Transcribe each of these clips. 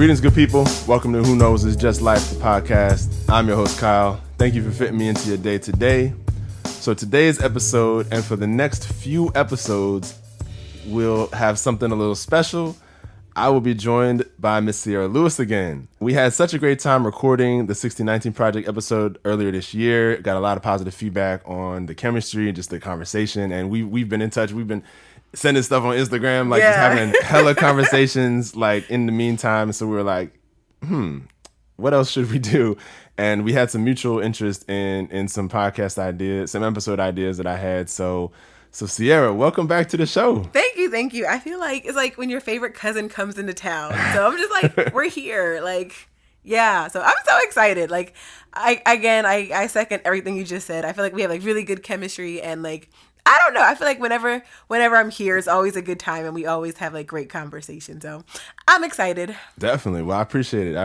Greetings, good people. Welcome to Who Knows Is Just Life, the podcast. I'm your host, Kyle. Thank you for fitting me into your day today. So today's episode, and for the next few episodes, we'll have something a little special. I will be joined by Miss Cierra Lewis again. We had such a great time recording the 1619 Project episode earlier this year. Got a lot of positive feedback on the chemistry and just the conversation. And we've been in touch. We've been sending stuff on Instagram, like just having hella conversations like in the meantime. So we were like, what else should we do? And we had some mutual interest in some podcast ideas, some episode ideas that I had. So Cierra, welcome back to the show. Thank you. I feel like it's like when your favorite cousin comes into town. So I'm just like, we're here. Like, yeah. So I'm so excited. Like, I second everything you just said. I feel like we have like really good chemistry and like, I don't know. I feel like whenever I'm here, it's always a good time and we always have like great conversation. So I'm excited. Definitely. Well, I appreciate it.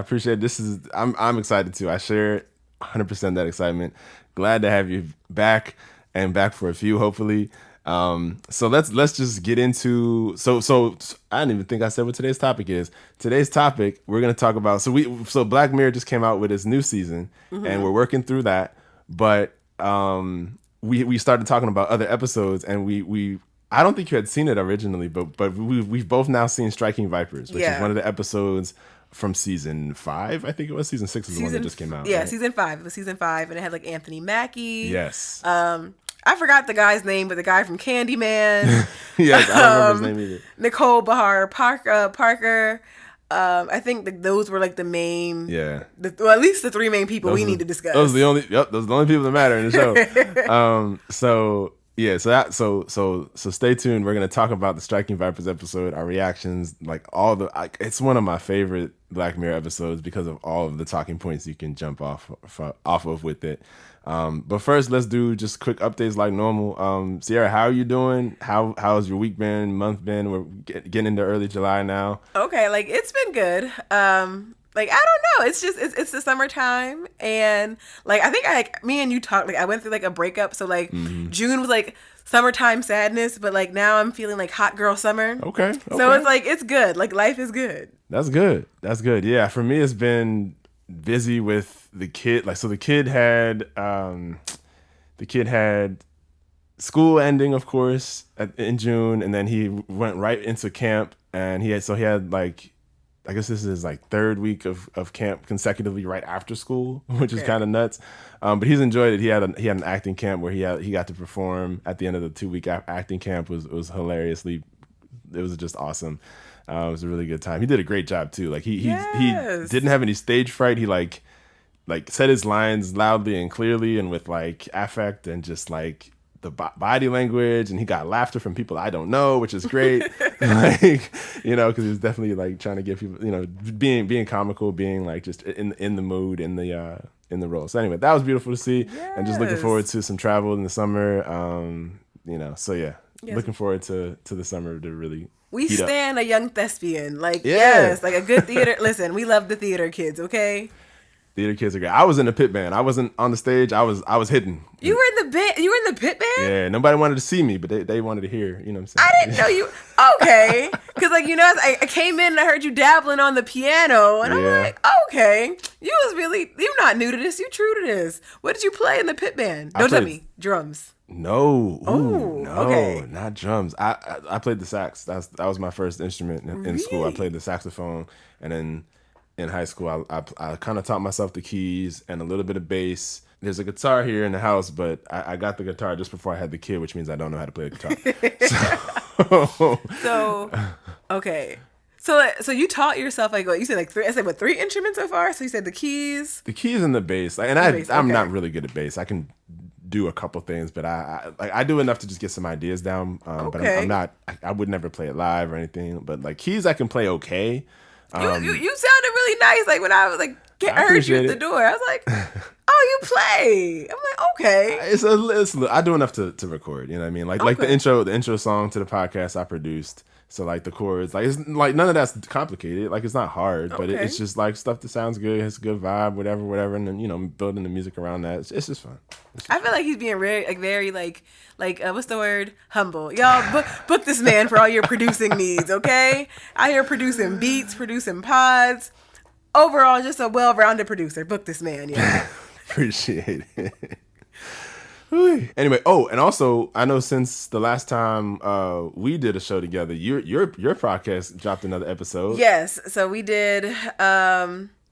I'm excited too. I share 100% that excitement. Glad to have you back and back for a few, hopefully. So let's just get into, so I didn't even think I said what today's topic is. Today's topic, we're going to talk about, so Black Mirror just came out with its new season and we're working through that. But, we started talking about other episodes and we I don't think you had seen it originally, but we've both now seen Striking Vipers, which is one of the episodes from season 5. I think it was season 6 is the one that just came out. Yeah, right? Season 5. It was season 5 and it had like Anthony Mackie. Yes. I forgot the guy's name, but the guy from Candyman. Yes, I don't remember his name either. Nicole Bahar Parker. I think those were like the main, well, at least the 3 main people we need to discuss. Those are the only people that matter in the show. So stay tuned. We're gonna talk about the Striking Vipers episode, our reactions, like it's one of my favorite Black Mirror episodes because of all of the talking points you can jump off of with it. But first, let's do just quick updates like normal. Cierra, how are you doing? How's your week been, month been? We're getting into early July now. Okay, like it's been good. Like I don't know, it's the summertime and like I think me and you talked, like I went through like a breakup, so like June was like summertime sadness, but like now I'm feeling like hot girl summer. Okay. So it's like it's good. Like life is good. That's good. Yeah, for me it's been busy with the kid. Like so the kid had school ending, of course, in June, and then he went right into camp, and he had like, I guess this is like 3rd week of camp consecutively right after school, which is kind of nuts. But he's enjoyed it. He had an acting camp where he got to perform at the end of the 2-week acting camp. Was hilariously, it was just awesome. It was a really good time. He did a great job too. Like he didn't have any stage fright. He like said his lines loudly and clearly and with like affect and just like the body language, and he got laughter from people I don't know, which is great. Like, because he was definitely like trying to get people, being comical, being like just in the mood, in the role. So anyway, that was beautiful to see, and just looking forward to some travel in the summer. Looking forward to the summer to really. We stand a young thespian, like yes, like a good theater. Listen, we love the theater kids, okay? Theater kids are great. I was in the pit band. I wasn't on the stage. I was hidden. You were in the band. You were in the pit band. Yeah, nobody wanted to see me, but they wanted to hear. You know what I'm saying? I didn't know you. Okay, because like I came in and I heard you dabbling on the piano, and I'm like, okay, you're not new to this. You true to this. What did you play in the pit band? Don't tell me drums. No. Okay. Not drums. I played the sax. That was my first instrument in school. I played the saxophone, and then in high school I kind of taught myself the keys and a little bit of bass. There's a guitar here in the house, but I got the guitar just before I had the kid, which means I don't know how to play the guitar. So okay. So you taught yourself like what you said, like 3. I said what, 3 instruments so far? So you said the keys and the bass. Like, and I'm not really good at bass. I can do a couple things, but I do enough to just get some ideas down. But I'm not. I would never play it live or anything. But like keys, I can play okay. You sounded really nice. Like when I was like, I heard you at the door. I was like, oh, you play. I'm like, okay. I do enough to record. You know what I mean? Like the intro song to the podcast I produced. So like the chords, like it's like none of that's complicated. Like it's not hard, but it's just like stuff that sounds good, has a good vibe, whatever, and then building the music around that. It's just fun. I feel like he's being very what's the word? Humble. Y'all book this man for all your producing needs, okay? Out here producing beats, producing pods. overall, just a well-rounded producer. Book this man, yeah. Appreciate it. Anyway, and also I know since the last time we did a show together, your podcast dropped another episode. Yes, so we did.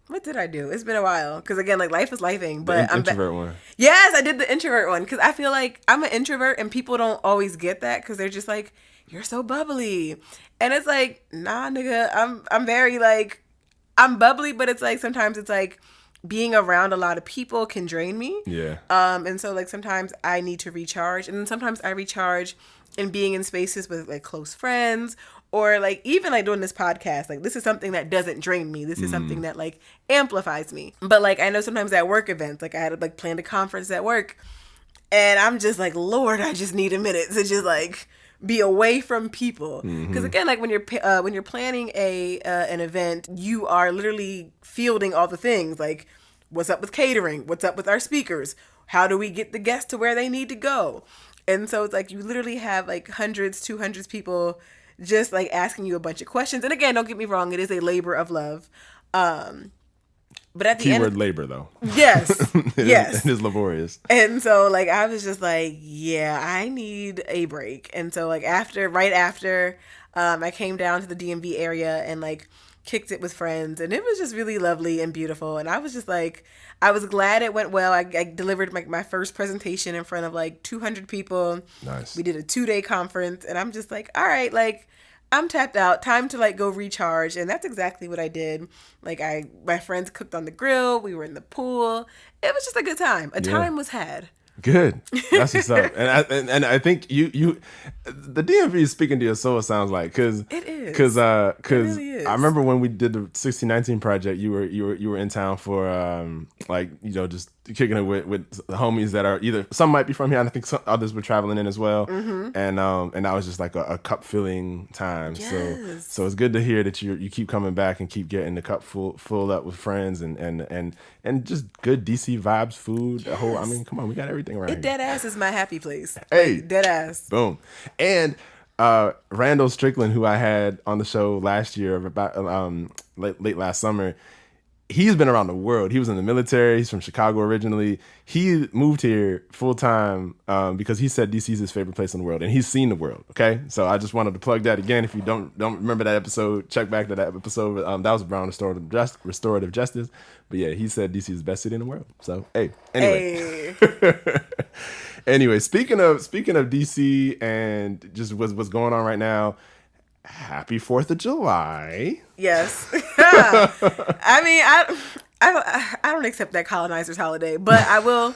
What did I do? It's been a while because again, like life is lifing. But The introvert one. Yes, I did the introvert one because I feel like I'm an introvert and people don't always get that because they're just like, you're so bubbly, and it's like, nah, nigga, I'm very like, I'm bubbly, but it's like sometimes it's like being around a lot of people can drain me. Yeah. And so like sometimes I need to recharge, and then sometimes I recharge in being in spaces with like close friends, or like even like doing this podcast. Like this is something that doesn't drain me. This is something that like amplifies me. But like I know sometimes at work events, like I had like planned a conference at work, and I'm just like, Lord, I just need a minute to just like be away from people. Because again, like when you're planning an event, you are literally fielding all the things like, what's up with catering? What's up with our speakers? How do we get the guests to where they need to go? And so it's like you literally have like hundreds, 200 people just like asking you a bunch of questions. And again, don't get me wrong, it is a labor of love. But at the Keyword end, labor though. yes, yes, it is laborious. and so like I was just like, yeah, I need a break. And so like right after, I came down to the DMV area and like kicked it with friends, and it was just really lovely and beautiful. And I was just like, I was glad it went well. I delivered my first presentation in front of like 200 people. Nice. We did a 2-day conference, and I'm just like, all right, like I'm tapped out. Time to like go recharge. And that's exactly what I did. Like my friends cooked on the grill. We were in the pool. It was just a good time. Time was had. Good. That's what's up. And I think you the DMV is speaking to your soul, it sounds like, because It is. Because really is. I remember when we did the 1619 project, you were in town for like, you know, just kicking it with the homies that are either, some might be from here, and I think some others were traveling in as well. And that was just like a cup filling time. Yes. So it's good to hear that you keep coming back and keep getting the cup full up with friends and just good DC vibes, food. The whole, I mean, come on, we got everything around here. Dead ass is my happy place. Hey. Like, dead ass. Boom. And Randall Strickland, who I had on the show last year, about late last summer, he's been around the world. He was in the military. He's from Chicago originally. He moved here full time because he said DC is his favorite place in the world, and he's seen the world. Okay, so I just wanted to plug that again. If you don't remember that episode, check back to that episode. That was around restorative justice. But yeah, he said DC is the best city in the world. So hey, anyway. Hey. Anyway, speaking of DC and just what's going on right now, happy 4th of July. Yes. I mean, I don't accept that colonizer's holiday, but I'll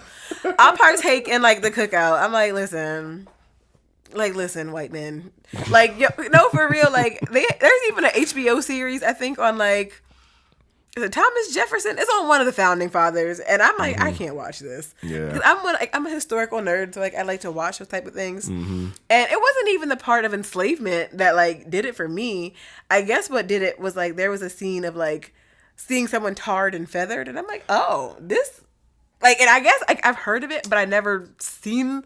partake in like the cookout. I'm like, listen, white men, like, no, for real. Like there's even an HBO series, I think, on like, is it Thomas Jefferson? It's on one of the founding fathers, and I'm like, I can't watch this. Yeah, 'cause I'm a historical nerd, so like I like to watch those type of things. And it wasn't even the part of enslavement that like did it for me. I guess what did it was like there was a scene of like seeing someone tarred and feathered, and I'm like, oh, this, like, and I guess like I've heard of it, but I never seen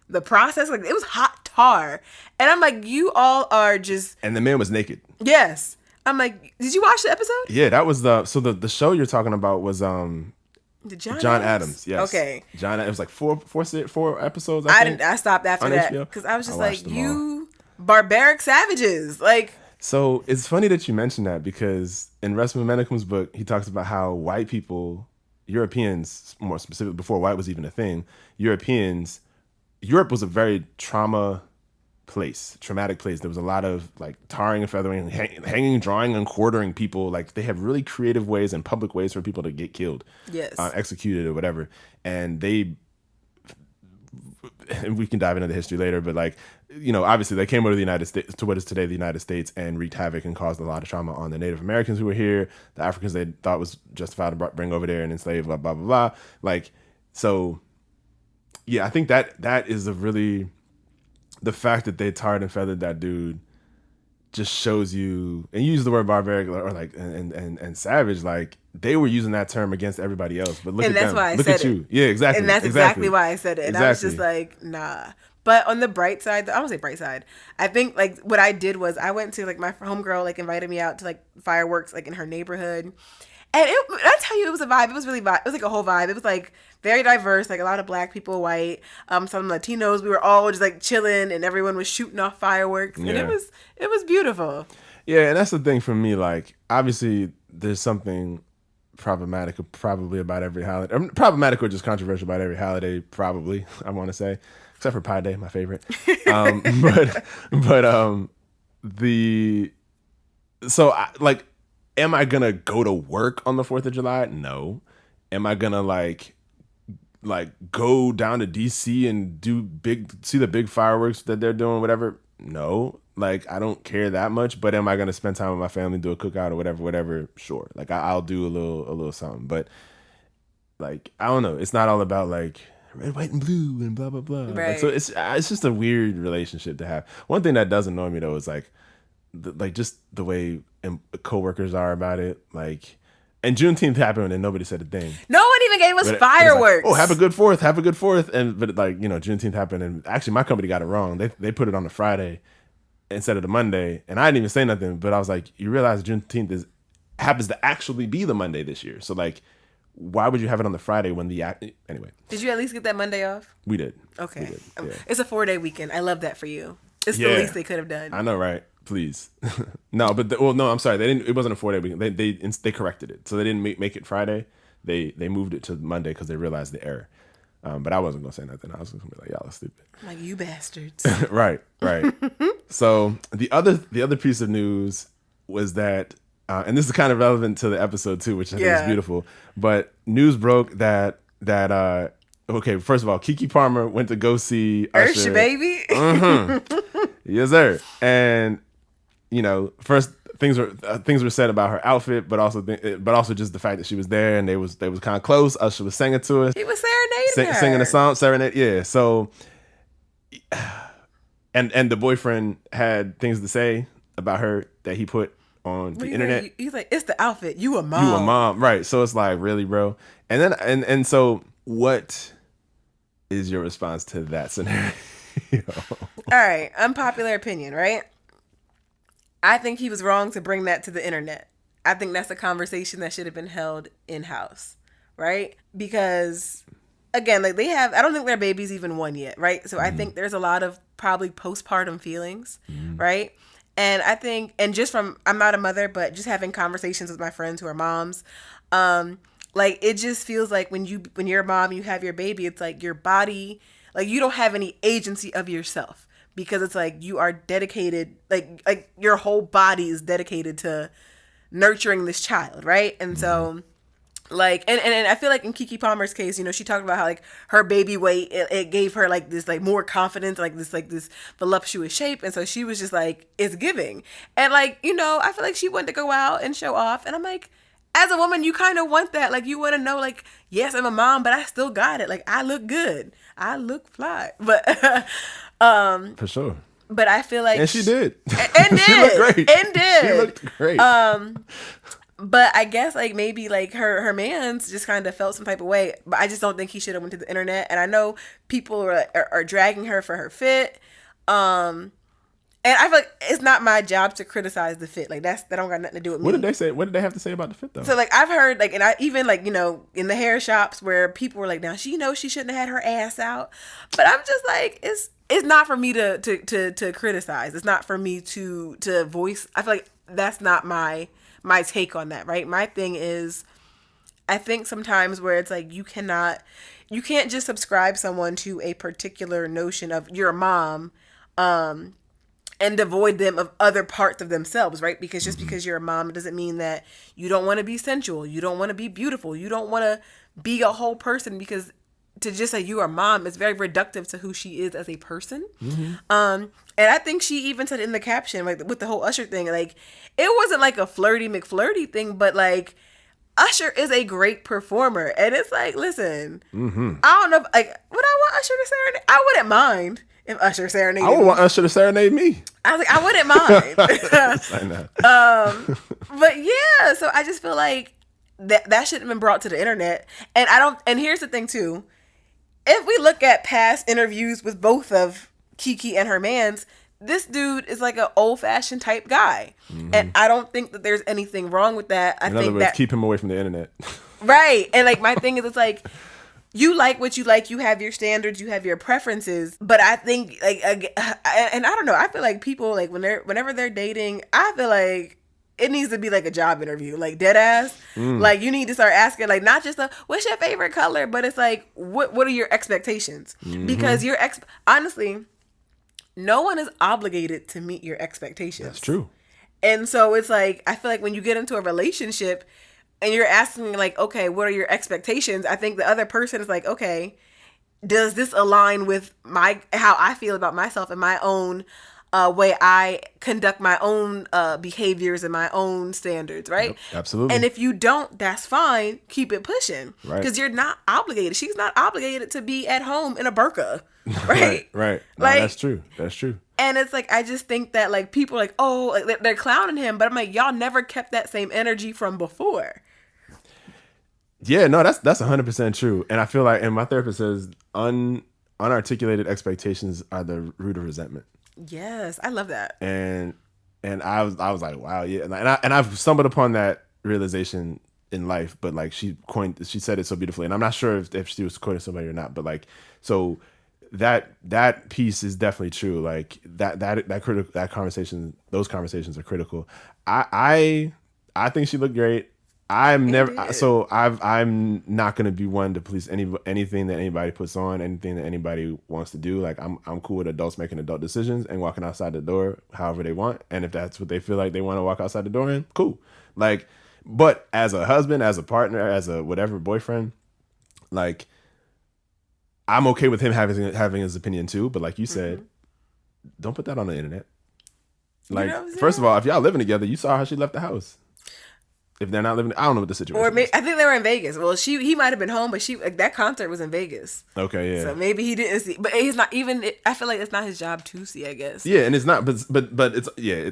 the process. Like it was hot tar, and I'm like, you all are just. And the man was naked. Yes. I'm like, did you watch the episode? Yeah, that was the show you're talking about was John Adams. Yes. Okay. John. It was like four episodes. I think, I stopped after on that HBO. because I was just I watched like, them you barbaric savages. Like, so it's funny that you mentioned that, because in Resmaa Menakem's book, he talks about how white people, Europeans, more specifically, before white was even a thing, Europe was a very traumatic place. There was a lot of like tarring and feathering, hanging, drawing, and quartering people. Like they have really creative ways and public ways for people to get killed, yes, executed or whatever. And we can dive into the history later, but like, you know, obviously they came over to the United States, to what is today the United States, and wreaked havoc and caused a lot of trauma on the Native Americans who were here, the Africans they thought was justified to bring over there and enslave, blah, blah, blah, blah. Like, so yeah, I think that is a really, the fact that they tarred and feathered that dude just shows you, and you use the word barbaric or like and savage, like they were using that term against everybody else. But look and at that's them. why I look said at you. it. Yeah, exactly. And that's exactly why I said it. And I was just Exactly. like, nah. But on the bright side, I don't say bright side. I think like what I did was I went to like my homegirl like invited me out to like fireworks like in her neighborhood. And And I tell you, it was a vibe. It was really vibe. It was like a whole vibe. It was like very diverse, like a lot of black people, white, some Latinos. We were all just like chilling, and everyone was shooting off fireworks, and it was beautiful. Yeah, and that's the thing for me. Like, obviously, there's something problematic probably about every holiday. Problematic or just controversial about every holiday, probably, I want to say. Except for Pi Day, my favorite. Am I going to go to work on the 4th of July? No. Am I going to like go down to DC and see the big fireworks that they're doing, whatever? No. Like, I don't care that much, but am I going to spend time with my family, do a cookout or whatever? Sure. Like, I'll do a little something, but like, I don't know. It's not all about like red, white, and blue and blah, blah, blah. Right. Like, so it's just a weird relationship to have. One thing that does annoy me though is like just the way coworkers are about it. Like, and Juneteenth happened and nobody said a thing. No one even gave us fireworks. Like, oh, have a good 4th. But like, Juneteenth happened, and actually my company got it wrong. They put it on the Friday instead of the Monday, and I didn't even say nothing. But I was like, you realize Juneteenth happens to actually be the Monday this year. So like, why would you have it on the Friday when anyway? Did you at least get that Monday off? We did. Okay. We did, yeah. It's a 4-day weekend. I love that for you. It's the least they could have done. I know, right? Please. No, but no, I'm sorry. They didn't. It wasn't a 4-day weekend. They corrected it, so they didn't make it Friday. They moved it to Monday because they realized the error. But I wasn't gonna say nothing. I was gonna be like, y'all are stupid. Like, you bastards. Right. So the other piece of news was that, and this is kind of relevant to the episode too, which I think is beautiful. But news broke that okay, first of all, Kiki Palmer went to go see Usher. Baby. Mm-hmm. Yes, sir. And first things were said about her outfit, but also just the fact that she was there and they was kind of close. Usher was singing to us. He was serenading her. Singing a song, serenade. Yeah. So, and the boyfriend had things to say about her that he put on the internet. He's like, it's the outfit. You a mom. You a mom, right? So it's like, really, bro. And then and so, what is your response to that scenario? All right, unpopular opinion, right? I think he was wrong to bring that to the internet. I think that's a conversation that should have been held in-house, right? Because, again, like I don't think their baby's even one yet, right? So I think there's a lot of probably postpartum feelings, right? And I think, and just from, I'm not a mother, but just having conversations with my friends who are moms, like, it just feels like when you're a mom, you have your baby, it's like your body, like, you don't have any agency of yourself. Because it's like you are dedicated, like your whole body is dedicated to nurturing this child, right? And so, like, and I feel like in Kiki Palmer's case, she talked about how like her baby weight, it gave her like this like more confidence, like this voluptuous shape, and so she was just like, it's giving. And like, I feel like she wanted to go out and show off, and I'm like, as a woman, you kind of want that. Like, you want to know, like, yes, I'm a mom, but I still got it. Like, I look good. I look fly. But for sure. But I feel like, and she did. And she did. looked great. And did. She looked great. But I guess like maybe like her man's just kind of felt some type of way. But I just don't think he should have went to the internet. And I know people are dragging her for her fit. And I feel like it's not my job to criticize the fit. Like, that don't got nothing to do with me. What did they say? What did they have to say about the fit though? So like, I've heard like, and I even like, in the hair shops where people were like, now she knows she shouldn't have had her ass out. But I'm just like, it's not for me to criticize. It's not for me to voice. I feel like that's not my take on that, right? My thing is, I think sometimes where it's like, you can't just subscribe someone to a particular notion of you're a mom, and devoid them of other parts of themselves, right? Because just because you're a mom, it doesn't mean that you don't want to be sensual. You don't want to be beautiful. You don't want to be a whole person, because to just say you are a mom is very reductive to who she is as a person. And I think she even said in the caption, like with the whole Usher thing, like it wasn't like a flirty McFlirty thing, but like Usher is a great performer. And it's like, listen, I don't know, like, would I want Usher to serenade? I wouldn't mind if Usher serenaded me. I would want Usher to serenade me. I was like, I wouldn't mind. I know. But yeah, so I just feel like that shouldn't have been brought to the internet. And here's the thing too. If we look at past interviews with both of Kiki and her mans, this dude is like an old fashioned type guy. And I don't think that there's anything wrong with that. In other words, keep him away from the internet. Right. And like my thing is, it's like, you like what you like, you have your standards, you have your preferences, but I think like, and I don't know, I feel like people like whenever they're dating, I feel like it needs to be like a job interview, like dead ass. Like you need to start asking, like not just what's your favorite color, but it's like what are your expectations? Because honestly, no one is obligated to meet your expectations. That's true. And so it's like, I feel like when you get into a relationship and you're asking like, okay, what are your expectations? I think the other person is like, okay, does this align with how I feel about myself and my own way I conduct my own behaviors and my own standards, right? Yep, absolutely. And if you don't, that's fine. Keep it pushing. Right. Because you're not obligated. She's not obligated to be at home in a burqa. Right? Right. No, like, that's true. That's true. And it's like, I just think that like people are like, oh, like, they're clowning him. But I'm like, y'all never kept that same energy from before. Yeah, no, that's 100% true. And I feel like, and my therapist says, unarticulated expectations are the root of resentment. Yes, I love that. And I was like, wow, yeah. And I've stumbled upon that realization in life, but like she said it so beautifully. And I'm not sure if she was quoting somebody or not, but like, so that piece is definitely true. Like that conversation, those conversations are critical. I think she looked great. I'm not gonna be one to police anything that anybody puts on, anything that anybody wants to do. Like I'm cool with adults making adult decisions and walking outside the door however they want, and if that's what they feel like they want to walk outside the door in, cool. Like, but as a husband, as a partner, as a whatever boyfriend, like I'm okay with him having his opinion too. But like you said, don't put that on the internet. Like, first of all, if y'all living together, you saw how she left the house. If they're not living, I don't know what the situation is. I think they were in Vegas. Well, he might have been home, but that concert was in Vegas. Okay, yeah. So maybe he didn't see, but he's not even. I feel like it's not his job to see. I guess. Yeah, and it's not, but it's yeah.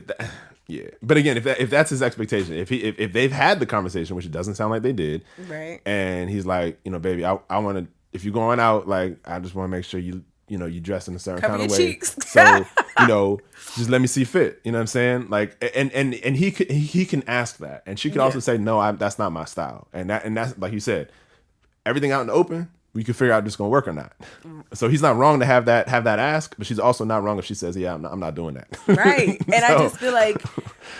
But again, if that's his expectation, if they've had the conversation, which it doesn't sound like they did, right? And he's like, baby, I want to. If you're going out, like, I just want to make sure you dress in a certain kind of way. Cheeks. So, just let me see fit. You know what I'm saying? Like, and he can ask that, and she can also say, no, that's not my style. And that's like you said, everything out in the open, we can figure out if it's gonna work or not. So he's not wrong to have that ask, but she's also not wrong if she says, yeah, I'm not doing that. Right. And I just feel like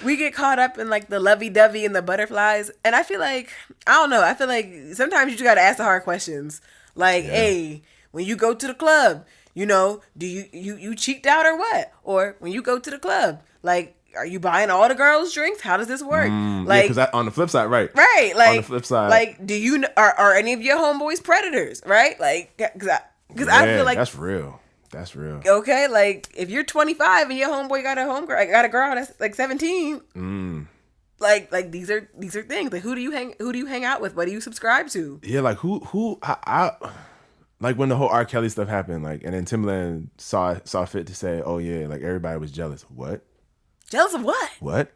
we get caught up in like the lovey-dovey and the butterflies, and I feel like, I don't know, I feel like sometimes you just gotta ask the hard questions. Like, hey, when you go to the club, do you cheeked out or what? Or when you go to the club, like, are you buying all the girls drinks? How does this work? Like, because on the flip side, right? Right. Like, on the flip side, like, are any of your homeboys predators? Right? Like, because I feel like that's real. That's real. Okay, like if you're 25 and your homeboy got a girl that's like 17. Like these are things. Like who do you hang out with? What do you subscribe to? Yeah, like who I like when the whole R. Kelly stuff happened, like, and then Timbaland saw fit to say, oh yeah, like everybody was jealous. What? Jealous of what? What?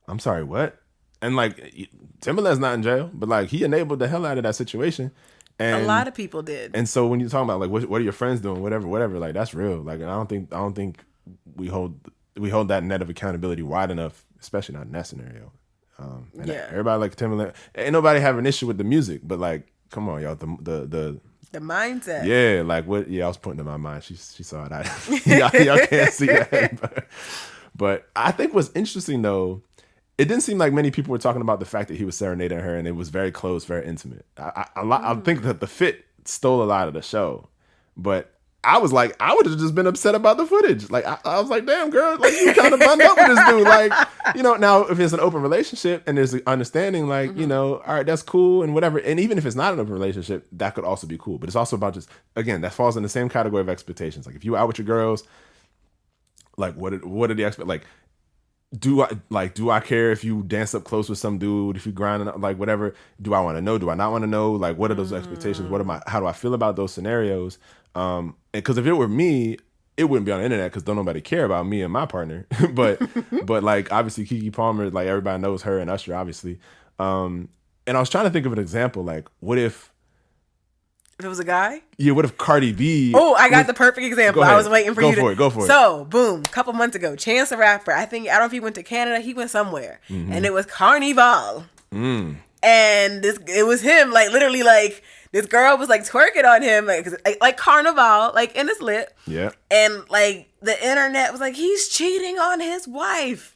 I'm sorry, what? And like Timbaland's not in jail, but like he enabled the hell out of that situation. And a lot of people did. And so when you're talking about like what are your friends doing, whatever, like that's real. Like, and I don't think we hold that net of accountability wide enough, especially not in that scenario. Everybody like Timbaland. Ain't nobody have an issue with the music, but like, come on, y'all. The mindset. Yeah, like what? Yeah, I was putting it in my mind. She saw it. Y'all can't see that. But I think what's interesting though, it didn't seem like many people were talking about the fact that he was serenading her and it was very close, very intimate. I think that the fit stole a lot of the show, but I was like, I would have just been upset about the footage. Like, I was like, damn, girl, like you kind of bummed up with this dude. Like, now if it's an open relationship and there's an understanding, like, all right, that's cool and whatever. And even if it's not an open relationship, that could also be cool. But it's also about just, again, that falls in the same category of expectations. Like if you out with your girls, like what are the like, do I care if you dance up close with some dude, if you grinding up, like whatever? Do I want to know? Do I not want to know? Like, what are those expectations? How do I feel about those scenarios? Because if it were me, it wouldn't be on the internet because don't nobody care about me and my partner. but like obviously Kiki Palmer, like everybody knows her and Usher, obviously. And I was trying to think of an example, like what if If it was a guy? Yeah, what if Cardi B... Oh, I got the perfect example. I was waiting for you to... Go for it. So, boom, a couple months ago, Chance the Rapper, I don't know if he went to Canada, he went somewhere. And it was Carnival. And it was him, like, literally, like, this girl was, like, twerking on him, like Carnival, like, in his lip. Yeah. And, like, the internet was like, he's cheating on his wife.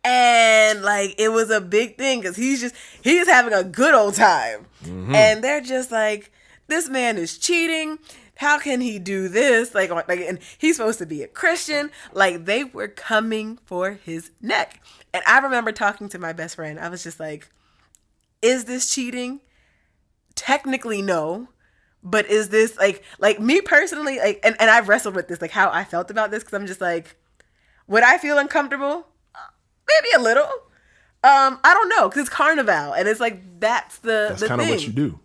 And, like, it was a big thing because he's having a good old time. And they're just like, this man is cheating. How can he do this? Like, and he's supposed to be a Christian. Like, they were coming for his neck. And I remember talking to my best friend. I was just like, is this cheating? Technically, no. But is this, like me personally, like, and I've wrestled with this, like, how I felt about this, because I'm just like, would I feel uncomfortable? Maybe a little. I don't know, because it's Carnival, and it's like, that's the kind of thing. what you do.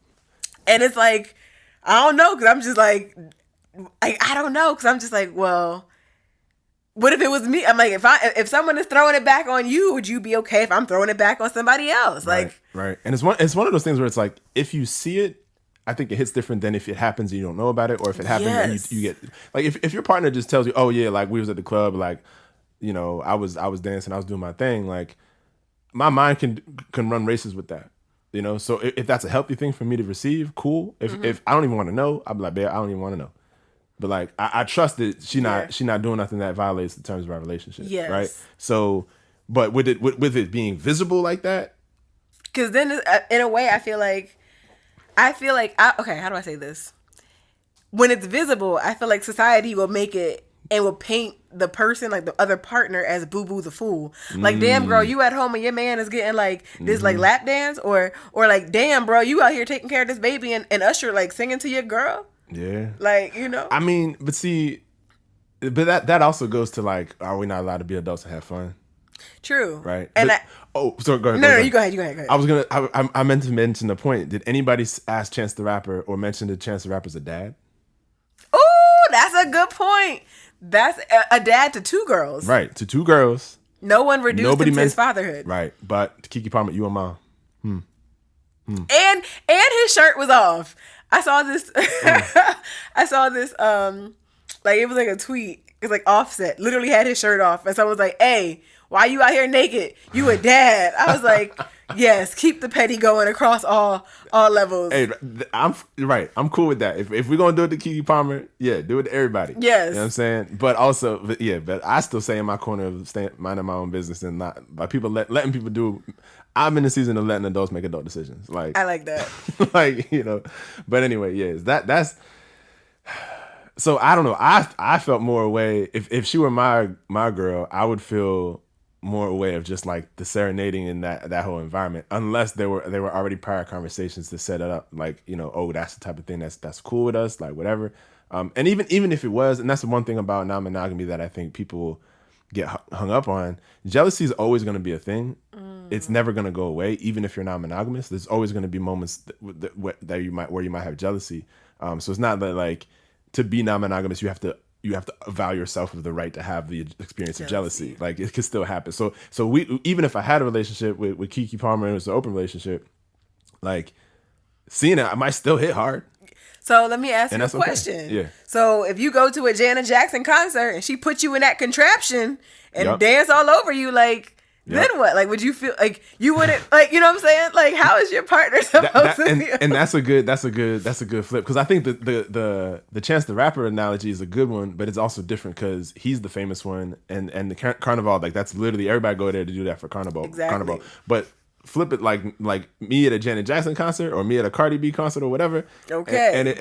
And it's like, I don't know, because I'm just like, I don't know, because I'm just like, well, what if it was me? I'm like, if someone is throwing it back on you, would you be okay if I'm throwing it back on somebody else? Like, right. And it's one of those things where it's like, if you see it, I think it hits different than if it happens and you don't know about it, or if it happens and you get, like, if your partner just tells you, oh yeah, like, we was at the club, like, you know, I was dancing, I was doing my thing, like, my mind can run races with that, you know. So if that's a healthy thing for me to receive, cool. If I don't even want to know, I'll be like, babe, I don't even want to know. But like, I trust that she not doing nothing that violates the terms of our relationship, right? So, but with it being visible like that, because then in a way, I feel like, okay, how do I say this? When it's visible, I feel like society will make it and will paint the person, like the other partner, as boo-boo the fool. Like, damn, girl, you at home and your man is getting like this like lap dance, or like, damn, bro, you out here taking care of this baby and Usher like singing to your girl. Yeah. Like, you know. I mean, but that also goes to like, are we not allowed to be adults and have fun? True. Right. And so go ahead. No, you go ahead. I meant to mention the point. Did anybody ask Chance the Rapper or mention that Chance the Rapper's a dad? Oh, that's a good point. That's a dad to two girls. Right, to two girls. No one reduced him to his fatherhood. Right, but Kiki Palmer, you a mom. And his shirt was off. I saw this. Like, it was like a tweet. It's like Offset literally had his shirt off, and someone was like, "Hey, why you out here naked? You a dad?" I was like, "Yes, keep the petty going across all levels." Hey, I'm right. I'm cool with that. If we're gonna do it to Kiki Palmer, yeah, do it to everybody. Yes, you know what I'm saying. But also, but I still say in my corner of minding my own business and not by people letting people do. I'm in the season of letting adults make adult decisions. Like, I like that. Like, you know. But anyway, yes, that's. So I don't know. I felt more away if she were my girl. I would feel more away of just like the serenading in that whole environment, unless there were already prior conversations to set it up. Like, you know, oh, that's the type of thing that's cool with us, like whatever. And even if it was, and that's the one thing about non-monogamy that I think people get hung up on. Jealousy is always going to be a thing. It's never going to go away, even if you're non-monogamous. There's always going to be moments that you might have jealousy. So it's not that like to be non-monogamous you have to avow yourself of the right to have the experience of jealousy. Like, it could still happen. So we, even if I had a relationship with Kiki Palmer and it was an open relationship, like seeing it, I might still hit hard. So let me ask you a question. Okay. Yeah. So if you go to a Janet Jackson concert and she put you in that contraption and dance all over you, like, then what? Like, would you feel like you wouldn't, like, you know what I'm saying? Like, how is your partner supposed to feel? And that's a good flip, because I think the Chance the Rapper analogy is a good one, but it's also different because he's the famous one, and the Carnival, like, that's literally everybody go there to do that for Carnival. Exactly. Carnival, but flip it like me at a Janet Jackson concert or me at a Cardi B concert or whatever. Okay.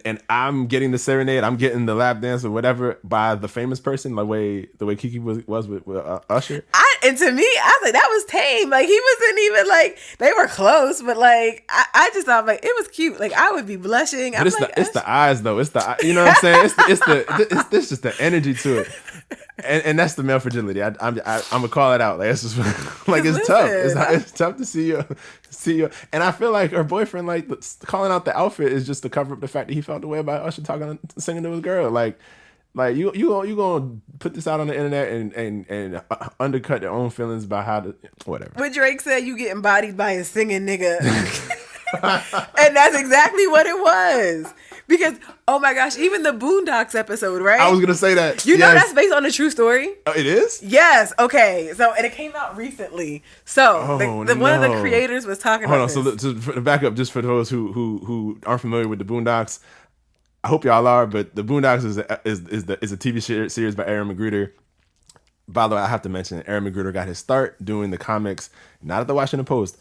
And I'm getting the serenade, I'm getting the lap dance or whatever by the famous person, the way Kiki was with Usher. And to me, I was like, that was tame. Like, he wasn't even like, they were close, but like, I just thought, like, it was cute. Like, I would be blushing. But it's the eyes though. It's the, you know what I'm saying? It's just the energy to it. And that's the male fragility. I'm gonna call it out. Like, it's just like, it's tough. It's tough to see you. And I feel like her boyfriend, like, calling out the outfit is just to cover up the fact that he felt the way about Usher singing to his girl. Like you gonna put this out on the internet and undercut their own feelings by how to whatever. But Drake said you getting bodied by a singing nigga. And that's exactly what it was. Because, oh my gosh, even the Boondocks episode, right? I was gonna say that. You know that's based on a true story? Oh, it is? Yes. Okay. So, and it came out recently. So, one of the creators was talking about this. Hold on. So, to back up, just for those who aren't familiar with the Boondocks, I hope y'all are, but the Boondocks is a TV series by Aaron McGruder. By the way, I have to mention, Aaron McGruder got his start doing the comics, not at the Washington Post,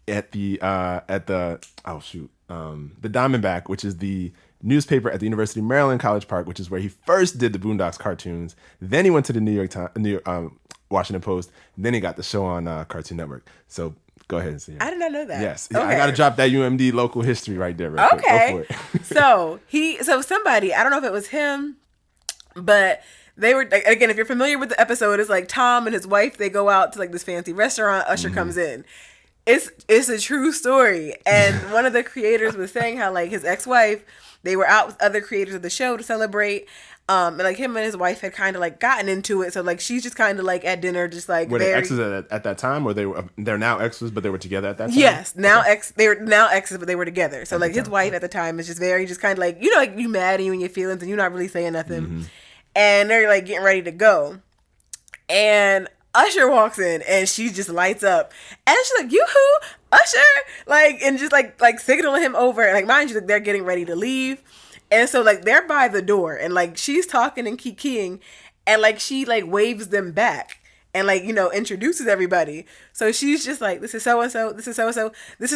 at the Diamondback, which is the newspaper at the University of Maryland, College Park, which is where he first did the Boondocks cartoons. Then he went to the New York Washington Post. Then he got the show on Cartoon Network. So go ahead and see it. I did not know that. Yes, okay. I got to drop that UMD local history right there. Real quick. Go for it. So somebody, I don't know if it was him, but they were, again, if you're familiar with the episode, it's like Tom and his wife, they go out to like this fancy restaurant. Usher comes in. It's a true story. And one of the creators was saying how like his ex-wife, they were out with other creators of the show to celebrate. And like him and his wife had kind of like gotten into it. So like she's just kind of like at dinner, just like were they exes at that time, or they're now exes, but they were together at that time? Yes, they were now exes, but they were together. So like his wife at the time is just kind of like, you know, like you mad and you in your feelings and you're not really saying nothing. Mm-hmm. And they're like getting ready to go. And Usher walks in and she just lights up. And she's like, yoo-hoo, Usher! Like, and just like signaling him over. And like, mind you, like, they're getting ready to leave. And so like they're by the door and like she's talking and kikiing and like she like waves them back and like, you know, introduces everybody. So she's just like, this is so-and-so, this is so-and-so, this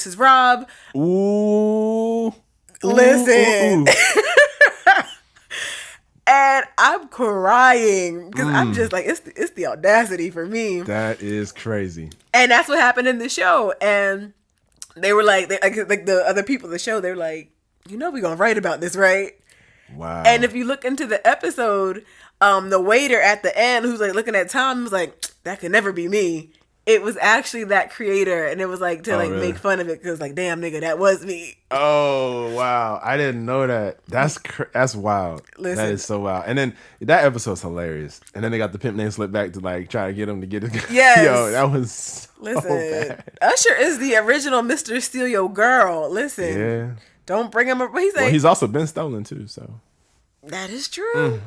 is Rob. Ooh. Listen. Ooh. And I'm crying because I'm just like, it's the audacity for me. That is crazy. And that's what happened in the show. And they were like the other people in the show, they were like, you know, we're going to write about this, right? Wow. And if you look into the episode, the waiter at the end who's like looking at Tom was like, that could never be me. It was actually that creator, and it was like to really? Make fun of it because like, damn nigga, that was me. Oh wow, I didn't know that. That's wild. Listen. That is so wild. And then that episode's hilarious. And then they got the pimp name slip back to like try to get him to get it. Yes. Yo, that was so bad. Usher is the original Mr. Steal Your Girl. Listen, yeah. Don't bring him up. He's also been stolen too. So that is true.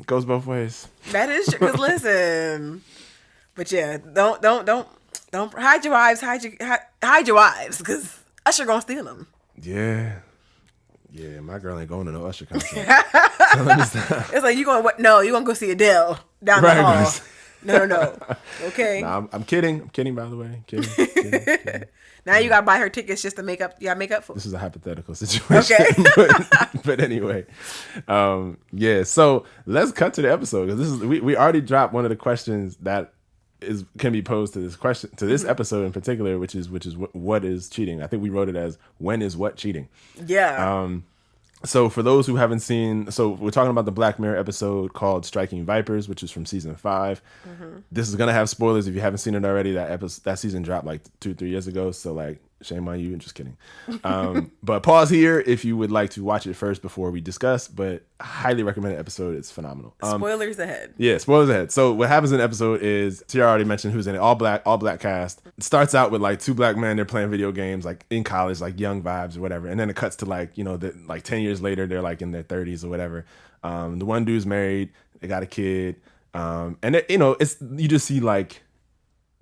Goes both ways. That is true. Because listen. But yeah, don't hide your wives, hide your wives, because Usher gonna steal them. Yeah, my girl ain't going to no Usher concert. It's like you gonna go see Adele down the hall. No. Okay. Nah, I'm kidding. I'm kidding, by the way. Kidding. Now you gotta buy her tickets just to make up. You gotta make up for. This is a hypothetical situation. Okay. but anyway, yeah. So let's cut to the episode because this is we already dropped one of the questions that can be posed to this episode in particular, which is what is cheating. I think we wrote it as when is what cheating. Yeah. So for those who haven't seen, so we're talking about the Black Mirror episode called Striking Vipers, which is from season 5. Mm-hmm. This is gonna have spoilers if you haven't seen it already. That season dropped like 2-3 years ago, so like shame on you. I'm just kidding. But pause here if you would like to watch it first before we discuss. But highly recommended episode. It's phenomenal. Spoilers ahead. Yeah, spoilers ahead. So what happens in the episode is Cierra already mentioned who's in it. All black cast. It starts out with like 2 black men. They're playing video games like in college, like young vibes or whatever. And then it cuts to like, you know, like 10 years later, they're like in their 30s or whatever. The one dude's married. They got a kid. And it, you know, it's you just see like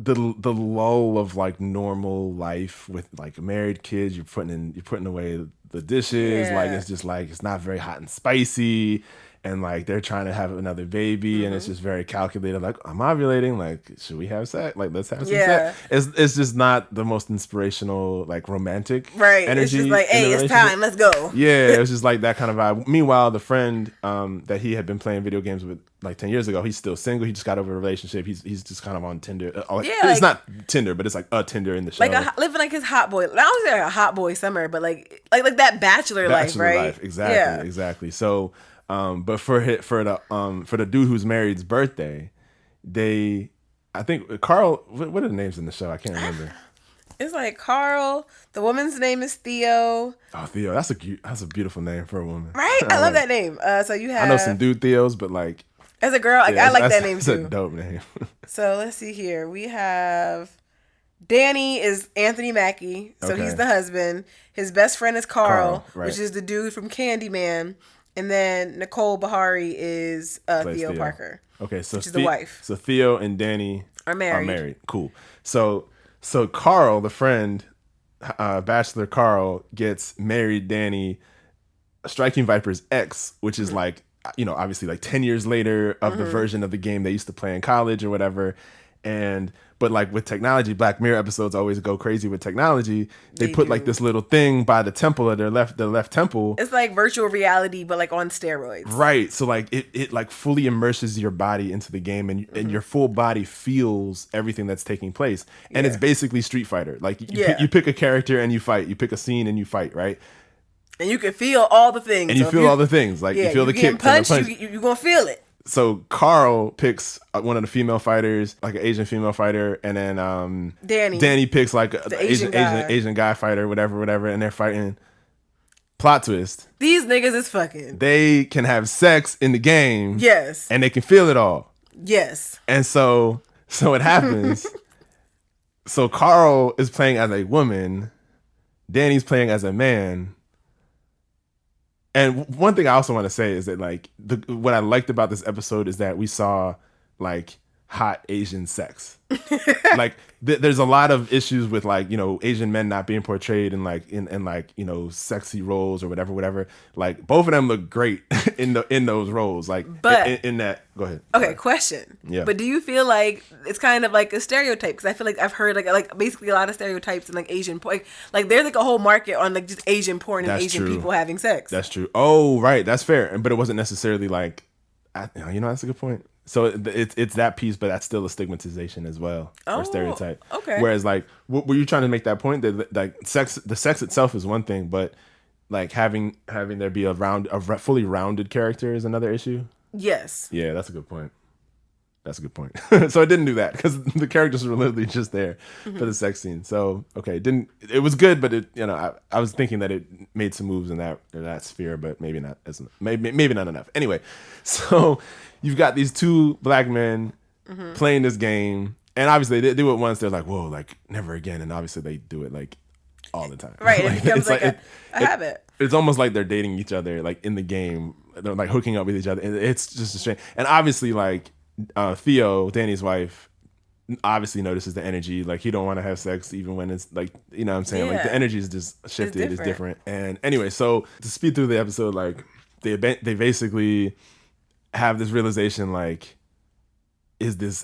the lull of like normal life with like married kids. You're putting away the dishes. Yeah. Like it's just like it's not very hot and spicy. And like they're trying to have another baby, and it's just very calculated. Like, I'm ovulating. Like, should we have sex? Like, let's have some sex. It's just not the most inspirational, like romantic energy. It's just like, hey, it's time. Let's go. Yeah, it was just like that kind of vibe. Meanwhile, the friend that he had been playing video games with like 10 years ago, he's still single. He just got over a relationship. He's just kind of on Tinder. It's not Tinder, but it's like a Tinder in the show. Like living like his hot boy. I don't say like a hot boy summer, but like that bachelor life, right? Exactly. So. But for the dude who's married's birthday, I think Carl. What are the names in the show? I can't remember. It's like Carl. The woman's name is Theo. Oh, Theo. That's a beautiful name for a woman. Right? I love that name. So you have. I know some dude Theos, but like. As a girl, I like that name too. It's a dope name. So let's see here. We have Danny is Anthony Mackie, so he's the husband. His best friend is Carl, right. which is the dude from Candyman. And then Nicole Bahari is Theo Parker. Okay, so which is the wife. So Theo and Danny are married. Cool. So Carl, the friend, bachelor Carl, gets married Danny, Striking Viper's ex, which is like, you know, obviously like 10 years later of the version of the game they used to play in college or whatever. But like with technology, Black Mirror episodes always go crazy with technology. They put like this little thing by the temple of the left temple. It's like virtual reality, but like on steroids. Right. So like it like fully immerses your body into the game, and your full body feels everything that's taking place. And it's basically Street Fighter. Like you pick a character and you fight. You pick a scene and you fight, right? And you can feel all the things. And you feel all the things. Like you feel the kick. Punch, you're going to feel it. So Carl picks one of the female fighters, like an Asian female fighter, and then Danny picks like the Asian guy fighter, whatever, and they're fighting. Plot twist. These niggas is fucking. They can have sex in the game. Yes. And they can feel it all. Yes. And so it happens. So Carl is playing as a woman. Danny's playing as a man. And one thing I also want to say is that like what I liked about this episode is that we saw like hot Asian sex. Like there's a lot of issues with like, you know, Asian men not being portrayed in like in like, you know, sexy roles or whatever. Like both of them look great in those roles. Like but in that. Go ahead. Okay, question. Yeah. But do you feel like it's kind of like a stereotype? Because I feel like I've heard like basically a lot of stereotypes in like Asian porn. Like there's like a whole market on like just Asian porn and Asian people having sex. That's true. Oh, right. That's fair. But it wasn't necessarily like, you know, that's a good point. So it's that piece, but that's still a stigmatization as well, or stereotype. Okay. Whereas like, were you trying to make that point that like the sex itself is one thing, but like having there be a fully rounded character is another issue? Yes. Yeah, that's a good point. So I didn't do that because the characters were literally just there for the sex scene. So okay, it was good, but it, you know, I was thinking that it made some moves in that sphere, but maybe not maybe not enough. Anyway, so you've got these two black men playing this game, and obviously they do it once. They're like, whoa, like never again, and obviously they do it like all the time. Right, like, it becomes like a habit. It's almost like they're dating each other, like in the game. They're like hooking up with each other. It's just a strange. And obviously, like Theo, Danny's wife, obviously notices the energy. Like he don't want to have sex even when it's like, you know what I'm saying? Like the energy is just shifted. It's different. And anyway, so to speed through the episode, like they basically have this realization, like,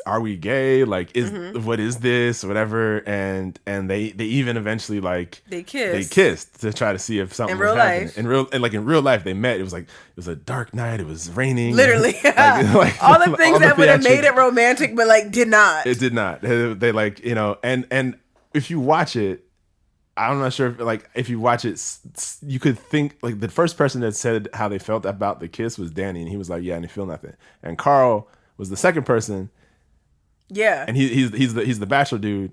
are we gay? Like, what is this? Whatever. And they even eventually like they kissed to try to see if something was happening. In real life they met. It was a dark night. It was raining. Literally. like all the things that would have made it romantic, but like did not. It did not. They like, you know, and if you watch it, I'm not sure if you watch it, you could think like the first person that said how they felt about the kiss was Danny, and he was like, yeah, I didn't feel nothing. And Carl was the second person. Yeah. And he's the bachelor dude.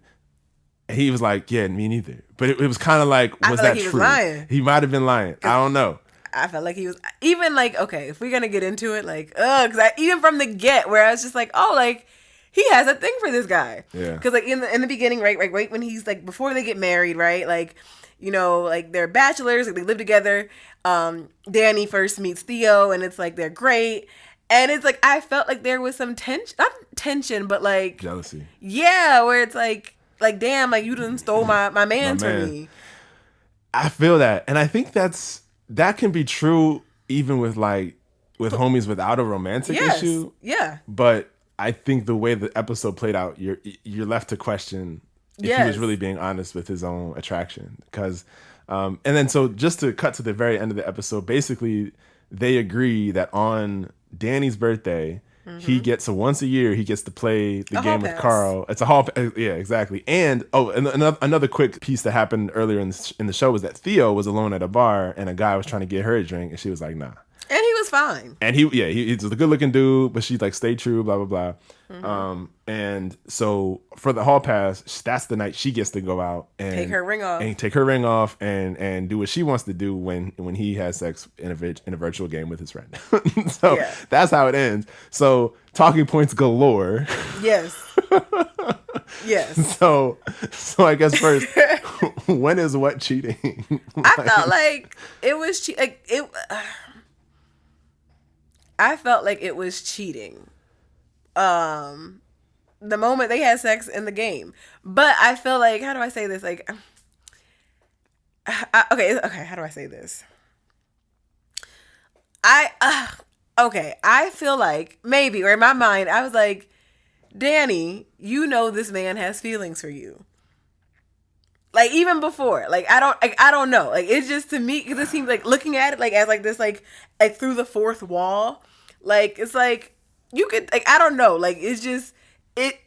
And he was like, yeah, me neither. But it was kind of like, was that true? He might have been lying. I don't know. I felt like he was even like, okay, if we're going to get into it, like, because even from the get where I was just like, oh, like he has a thing for this guy. Yeah. Because like in the beginning, right when he's like, before they get married, right? Like, you know, like they're bachelors, like they live together. Danny first meets Theo and it's like, they're great. And it's like, I felt like there was some not tension, but like jealousy. Yeah, where it's like damn, like you done stole my man from me. I feel that, and I think that can be true even with homies without a romantic issue. Yeah. But I think the way the episode played out, you're left to question if he was really being honest with his own attraction. Because, and then so just to cut to the very end of the episode, basically they agree that on Danny's birthday, he gets once a year he gets to play the game with Carl. It's a hall, yeah, exactly. And another quick piece that happened earlier in the show was that Theo was alone at a bar and a guy was trying to get her a drink, and she was like, nah. And he was fine. And he's a good looking dude, but she like stayed true, blah blah blah. And so for the hall pass, that's the night she gets to go out and take her ring off and do what she wants to do when he has sex in a virtual game with his friend. So that's how it ends. So talking points galore. Yes. Yes. So I guess first, when is what cheating? I felt like it was I felt like it was cheating. The moment they had sex in the game. But I feel like, how do I say this? Like, okay, how do I say this? I feel like maybe, or in my mind, I was like, Danny, you know this man has feelings for you. Like even before, like I don't know, like it's just to me because it seems like looking at it like as like this like through the fourth wall, like it's like you could like I don't know, like it's just it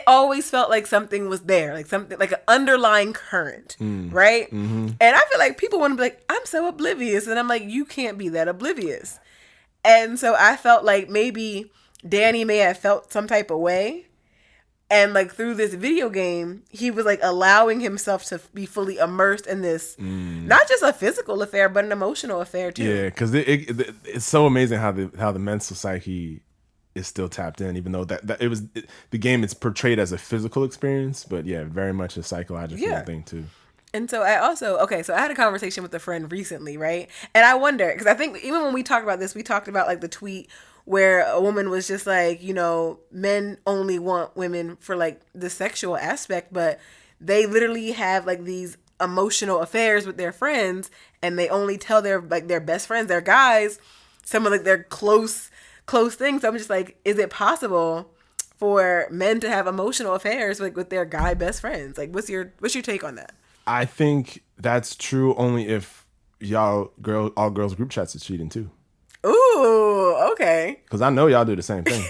always felt like something was there, like something like an underlying current, right? Mm-hmm. And I feel like people want to be like, I'm so oblivious, and I'm like, you can't be that oblivious. And so I felt like maybe Danny may have felt some type of way. And like through this video game, he was like allowing himself to be fully immersed in this, not just a physical affair, but an emotional affair too. Yeah, because it's so amazing how the mental psyche is still tapped in, even though the game is portrayed as a physical experience, but yeah, very much a psychological thing too. And so so I had a conversation with a friend recently, right? And I wonder, because I think even when we talked about this, we talked about like the tweet where a woman was just like, you know, men only want women for like the sexual aspect, but they literally have like these emotional affairs with their friends, and they only tell their best friends, their guys, some of like their close things. So I'm just like, is it possible for men to have emotional affairs with their guy best friends? Like, what's your take on that? I think that's true only if all girls group chats is cheating too. Ooh, okay. Because I know y'all do the same thing.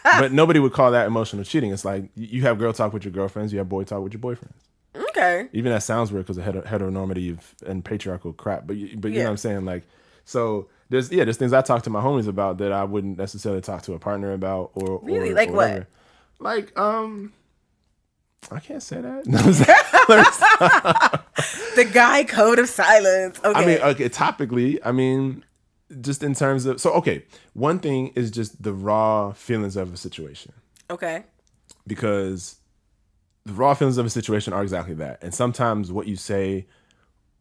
But nobody would call that emotional cheating. It's like you have girl talk with your girlfriends, you have boy talk with your boyfriends. Okay. Even that sounds weird because of heteronormative and patriarchal crap. But you know what I'm saying? Like, so there's things I talk to my homies about that I wouldn't necessarily talk to a partner about or really? Like what? Like I can't say that. The guy code of silence. Okay. I mean, topically, I mean, just in terms of one thing is just the raw feelings of a situation. Okay. Because the raw feelings of a situation are exactly that. And sometimes what you say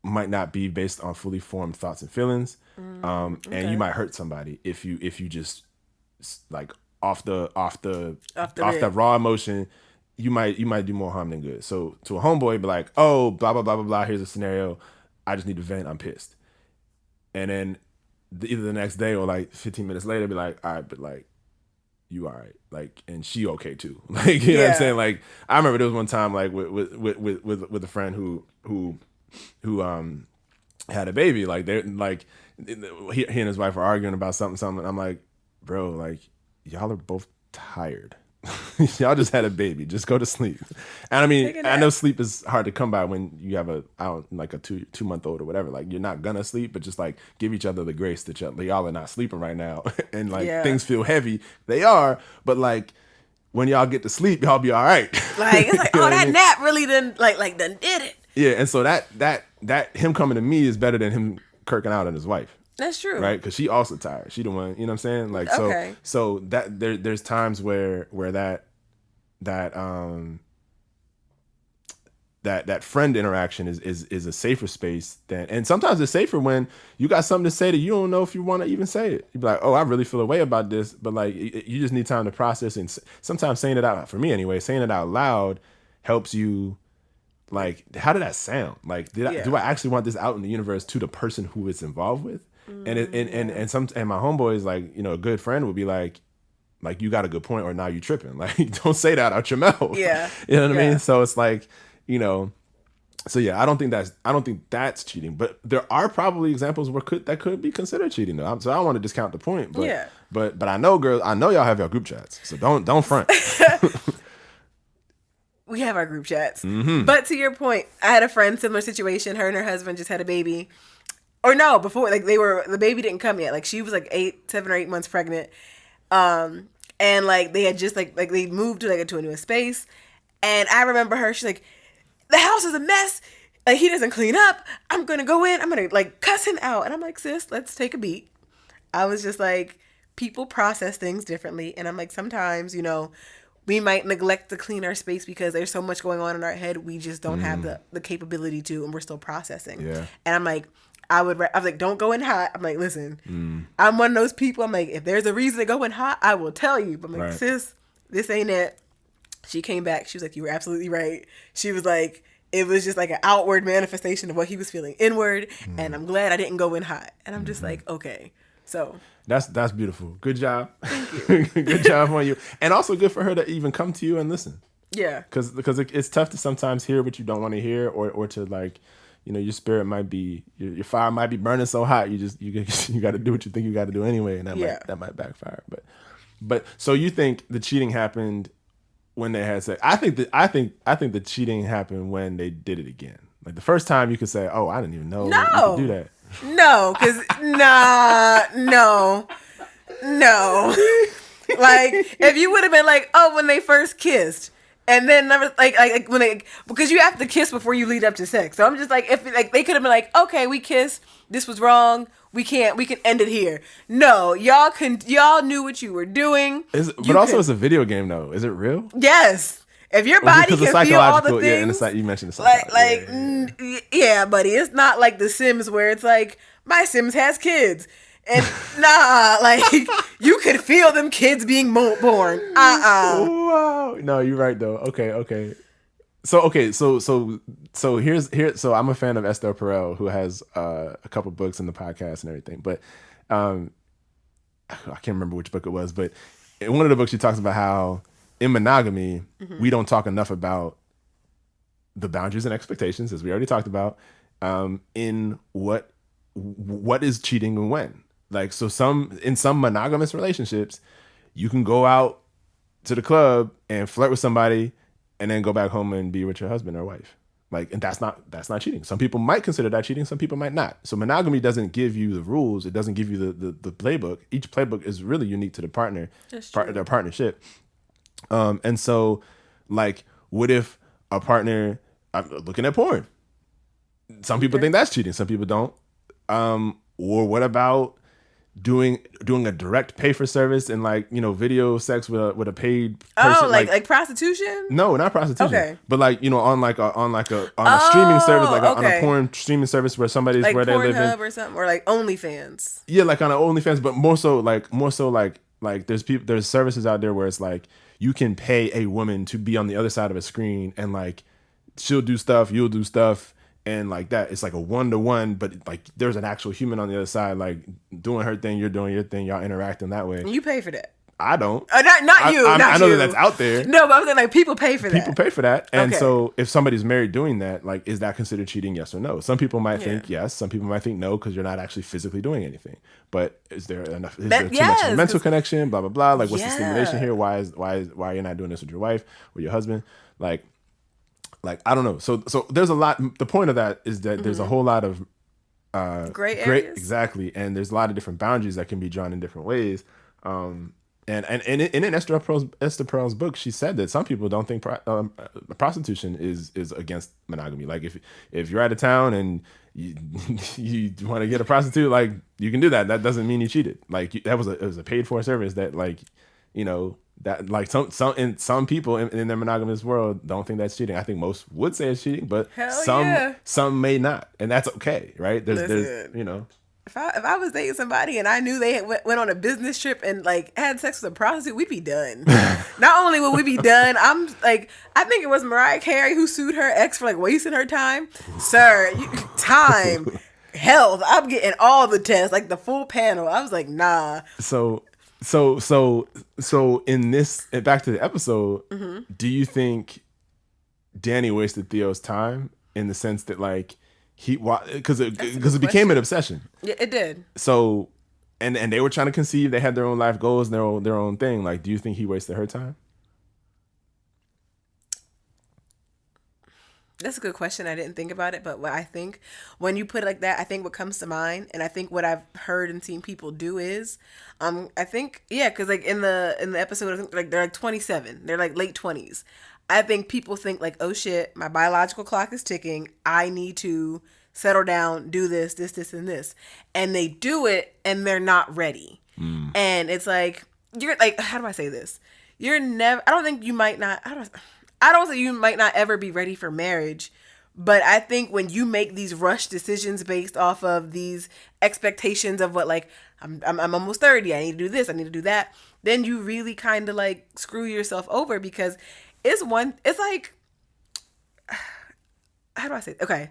might not be based on fully formed thoughts and feelings. And you might hurt somebody if you just like off the raw emotion, you might do more harm than good. So to a homeboy, be like, oh, blah, blah, blah, blah, blah, here's a scenario. I just need to vent. I'm pissed. And then either the next day or like 15 minutes later, be like, all right, but like, you all right? Like, and she okay too? Like, you know what I'm saying? Like, I remember there was one time like with a friend who had a baby. Like they're like he and his wife were arguing about something. And I'm like, bro, like y'all are both tired. Y'all just had a baby. Just go to sleep. And I mean, I know sleep is hard to come by when you have a 2-month-old or whatever. Like you're not gonna sleep, but just like give each other the grace that y'all are not sleeping right now. And like things feel heavy. They are, but like when y'all get to sleep, y'all be all right. Like it's like, oh, that nap really done done did it. Yeah, and so that him coming to me is better than him kirking out on his wife. That's true. Right? Because she also tired. She the one, you know what I'm saying? Like, so that there's times where that friend interaction is a safer space and sometimes it's safer when you got something to say that you don't know if you want to even say it. You be like, oh, I really feel a way about this, but like you just need time to process. And sometimes saying it out, for me anyway, saying it out loud helps you. Like, how did that sound? Like, do I actually want this out in the universe to the person who it's involved with? And my homeboys, like, you know, a good friend would be like you got a good point, or now you tripping. Like, don't say that out your mouth. Yeah, you know what I mean. So it's like, you know, so yeah, I don't think that's cheating, but there are probably examples where that could be considered cheating though. So I don't want to discount the point, but I know y'all have your group chats, so don't front. We have our group chats. Mm-hmm. But to your point, I had a friend, similar situation. Her and her husband just had a baby. Or no, before, like the baby didn't come yet. Like she was like 7 or 8 months pregnant. And like they had just like they moved to a new space. And I remember her, she's like, the house is a mess. Like he doesn't clean up. I'm going to go in. I'm going to like cuss him out. And I'm like, sis, let's take a beat. I was just like, people process things differently. And I'm like, sometimes, you know, we might neglect to clean our space because there's so much going on in our head. We just don't have the capability to, and we're still processing. Yeah. And I'm like, I was like, don't go in hot. I'm like, listen, I'm one of those people. I'm like, if there's a reason to go in hot, I will tell you. But I'm like, sis, this ain't it. She came back. She was like, you were absolutely right. She was like, it was just like an outward manifestation of what he was feeling inward. And I'm glad I didn't go in hot. And I'm just like, okay. So that's beautiful. Good job. Thank you. Good job on you. And also good for her to even come to you and listen. Yeah. Because it's tough to sometimes hear what you don't want to hear, or to like, you know, your spirit might be, your fire might be burning so hot, you got to do what you think you got to do anyway, and that might backfire. But so you think the cheating happened when they had sex? I think the cheating happened when they did it again. Like the first time, you could say, "Oh, I didn't even know you could do that." No, because no. Like if you would have been like, "Oh, when they first kissed." And then never like when they, because you have to kiss before you lead up to sex. So I'm just like, if like they could have been like, okay, we kissed, this was wrong, we can end it here. No, y'all knew what you were doing. But also it's a video game though. Is it real? Yes. If your body can feel all the things, yeah, and it's like you mentioned the psychological. Yeah, buddy, it's not like The Sims where it's like my Sims has kids. And nah, like you could feel them kids being born. Wow. No, you're right though. Okay. So here's I'm a fan of Esther Perel, who has a couple books in the podcast and everything. But I can't remember which book it was, but in one of the books she talks about how in monogamy we don't talk enough about the boundaries and expectations, as we already talked about, in what is cheating and when. Like, so in some monogamous relationships, you can go out to the club and flirt with somebody and then go back home and be with your husband or wife. Like, and that's not cheating. Some people might consider that cheating. Some people might not. So monogamy doesn't give you the rules. It doesn't give you the playbook. Each playbook is really unique to the partner, their partnership. And so like, what if a partner, I'm looking at porn. Some people think that's cheating. Some people don't. Or what about doing a direct pay for service and like, you know, video sex with a paid person? Oh, like prostitution? No, not prostitution. Okay. But like, you know, on a streaming service, like on a porn streaming service where somebody's like where they live in, or something, or like OnlyFans. Yeah, like on an OnlyFans, but more so like there's services out there where it's like you can pay a woman to be on the other side of a screen and like she'll do stuff, you'll do stuff. And like that, it's like a 1-to-1, but like there's an actual human on the other side, like doing her thing, you're doing your thing, y'all interacting that way. You pay for that. I don't. Not you. I know that that's out there. No, but I'm saying like people pay for that. People pay for that. And so if somebody's married doing that, like, is that considered cheating? Yes or no? Some people might think yes. Some people might think no, because you're not actually physically doing anything. But is there enough? Is there too much of a mental connection? Blah blah blah. Like, what's the stimulation here? Why are you not doing this with your wife or your husband? Like I don't know. So there's a lot. The point of that is that there's a whole lot of gray areas. Exactly, and there's a lot of different boundaries that can be drawn in different ways. And in Esther Perel's book, she said that some people don't think prostitution is against monogamy. Like if you're out of town and you want to get a prostitute, like you can do that. That doesn't mean you cheated. Like it was a paid for service that, like, you know, that like some people in their monogamous world don't think that's cheating. I think most would say it's cheating, but some may not, and that's okay, right? There's you know. If I was dating somebody and I knew they went on a business trip and like had sex with a prostitute, we'd be done. Not only would we be done, I'm like, I think it was Mariah Carey who sued her ex for like wasting her time. Sir, time, health. I'm getting all the tests, like the full panel. I was like, nah. So in this, back to the episode, do you think Danny wasted Theo's time in the sense that like because it became an obsession? Yeah, it did. So and they were trying to conceive, they had their own life goals and their own thing. Like, do you think he wasted her time? That's a good question. I didn't think about it, but what I think when you put it like that, I think what comes to mind, and I think what I've heard and seen people do is, I think, because like in the episode, I think like they're like 27, they're like late 20s. I think people think like, oh shit, my biological clock is ticking. I need to settle down, do this, and this, and they do it, and they're not ready. And it's like, you're like, how do I say this? you're never, I don't think you might not, I don't say you might not ever be ready for marriage, but I think when you make these rush decisions based off of these expectations of what, like, I'm almost 30, I need to do this, I need to do that, then you really kind of like screw yourself over, because it's like, how do I say it? Okay.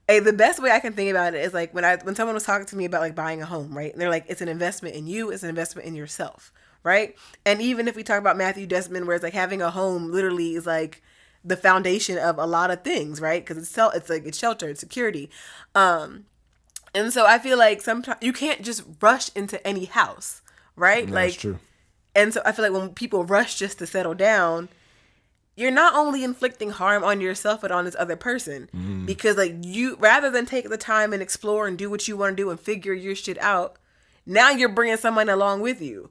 The best way I can think about it is like when someone was talking to me about like buying a home, right? And they're like, it's an investment in you, it's an investment in yourself, right? And even if we talk about Matthew Desmond, where it's like having a home literally is like the foundation of a lot of things, right? Because it's shelter, it's security. And so I feel like sometimes you can't just rush into any house, right? That's like, true. And so I feel like when people rush just to settle down, you're not only inflicting harm on yourself, but on this other person. Because like you, rather than take the time and explore and do what you want to do and figure your shit out, now you're bringing someone along with you.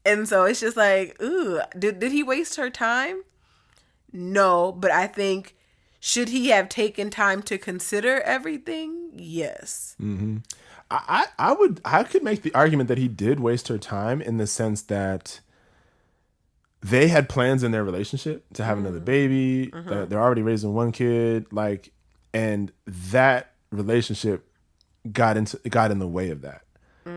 And so it's just like, ooh, did he waste her time? No, but I think, should he have taken time to consider everything? Yes. Mm-hmm. I could make the argument that he did waste her time, in the sense that they had plans in their relationship to have another baby. Mm-hmm. They're already raising one kid, like, and that relationship got in the way of that.